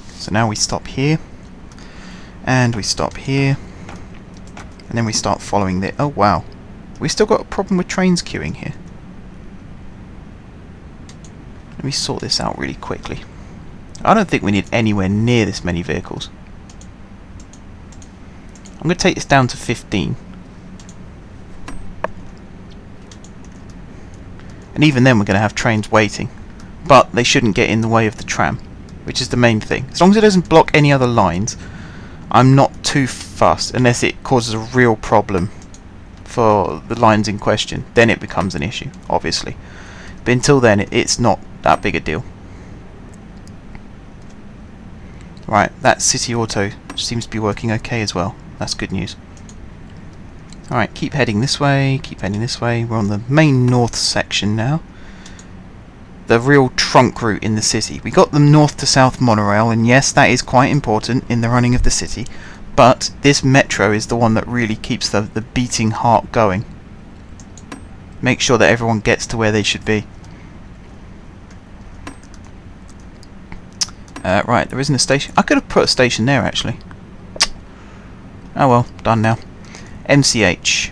S1: So now we stop here, and we stop here, and then we start following the... Oh wow, we still got a problem with trains queuing here. Let me sort this out really quickly. I don't think we need anywhere near this many vehicles. I'm going to take this down to 15. And even then we're going to have trains waiting. But they shouldn't get in the way of the tram, which is the main thing. As long as it doesn't block any other lines, I'm not too fussed, unless it causes a real problem for the lines in question. Then it becomes an issue, obviously. But until then, it's not that big a deal. Right, that City Auto seems to be working okay as well. That's good news. Alright, keep heading this way, keep heading this way. We're on the main north section now. The real trunk route in the city. We got the north to south monorail, and yes, that is quite important in the running of the city. But this metro is the one that really keeps the beating heart going. Make sure that everyone gets to where they should be. Right, there isn't a station. I could have put a station there actually. Oh well, done now. MCH.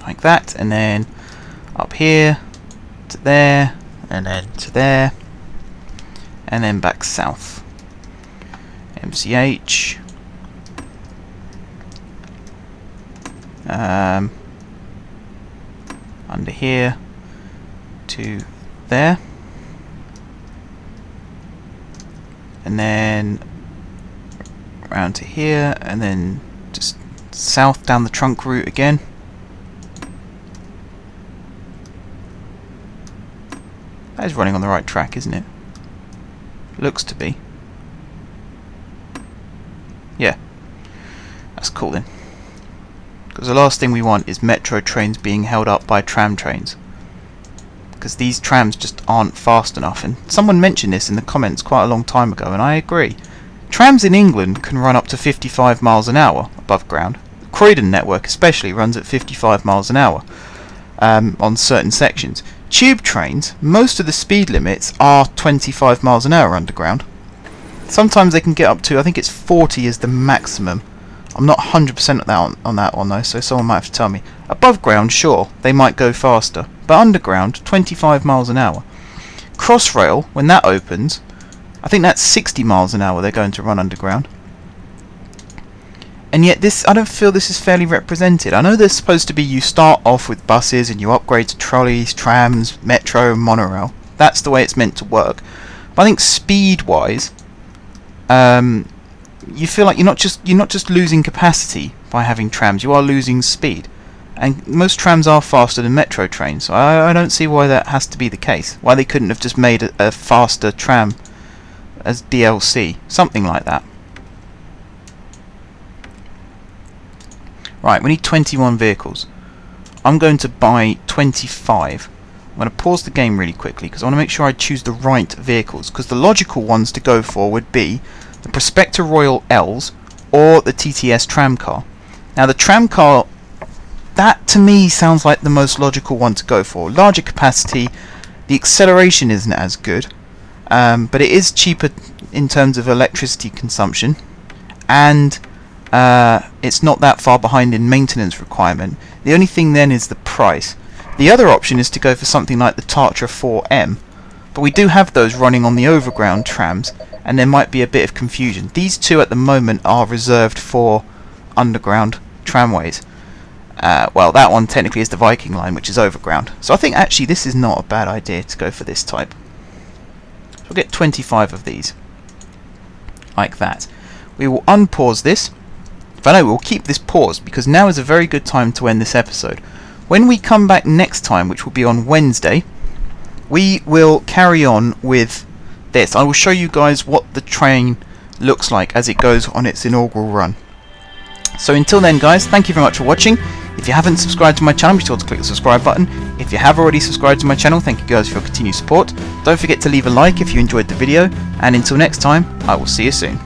S1: Like that, and then up here to there, and then to there, and then back south. MCH. Under here to there, and then around to here, and then just south down the trunk route again. That is running on the right track, isn't it? Looks to be. Yeah. That's cool then. because the last thing we want is metro trains being held up by tram trains, because these trams just aren't fast enough. And someone mentioned this in the comments quite a long time ago, and I agree. Trams in England can run up to 55 miles an hour above ground. The Croydon network especially runs at 55 miles an hour on certain sections. Tube trains, most of the speed limits are 25 miles an hour underground. Sometimes they can get up to, I think it's 40 is the maximum. I'm not 100% on that one though, so someone might have to tell me. Above ground, sure, they might go faster, but underground, 25 miles an hour. Crossrail, when that opens, I think that's 60 miles an hour they're going to run underground. And yet this, I don't feel this is fairly represented. I know there's supposed to be, you start off with buses and you upgrade to trolleys, trams, metro, monorail. That's the way it's meant to work. But I think speed-wise, you feel like you're not just losing capacity by having trams, you are losing speed. And most trams are faster than metro trains, so I don't see why that has to be the case. Why they couldn't have just made a faster tram as DLC, something like that. Right, we need 21 vehicles. I'm going to buy 25. I'm going to pause the game really quickly because I want to make sure I choose the right vehicles, because the logical ones to go for would be the Prospector Royal L's or the TTS tram car. Now the tram car, that to me sounds like the most logical one to go for. Larger capacity, the acceleration isn't as good, but it is cheaper in terms of electricity consumption, and it's not that far behind in maintenance requirement. The only thing then is the price. The other option is to go for something like the Tatra 4M, but we do have those running on the overground trams, and there might be a bit of confusion. These two at the moment are reserved for underground tramways. Well, that one technically is the Viking Line, which is overground. So I think actually this is not a bad idea to go for this type. So we'll get 25 of these. Like that. We will unpause this. But no, we'll keep this paused because now is a very good time to end this episode. When we come back next time, which will be on Wednesday, we will carry on with this. I will show you guys what the train looks like as it goes on its inaugural run. So until then guys, thank you very much for watching. If you haven't subscribed to my channel, be sure to click the subscribe button. If you have already subscribed to my channel, thank you guys for your continued support. Don't forget to leave a like if you enjoyed the video, and until next time, I will see you soon.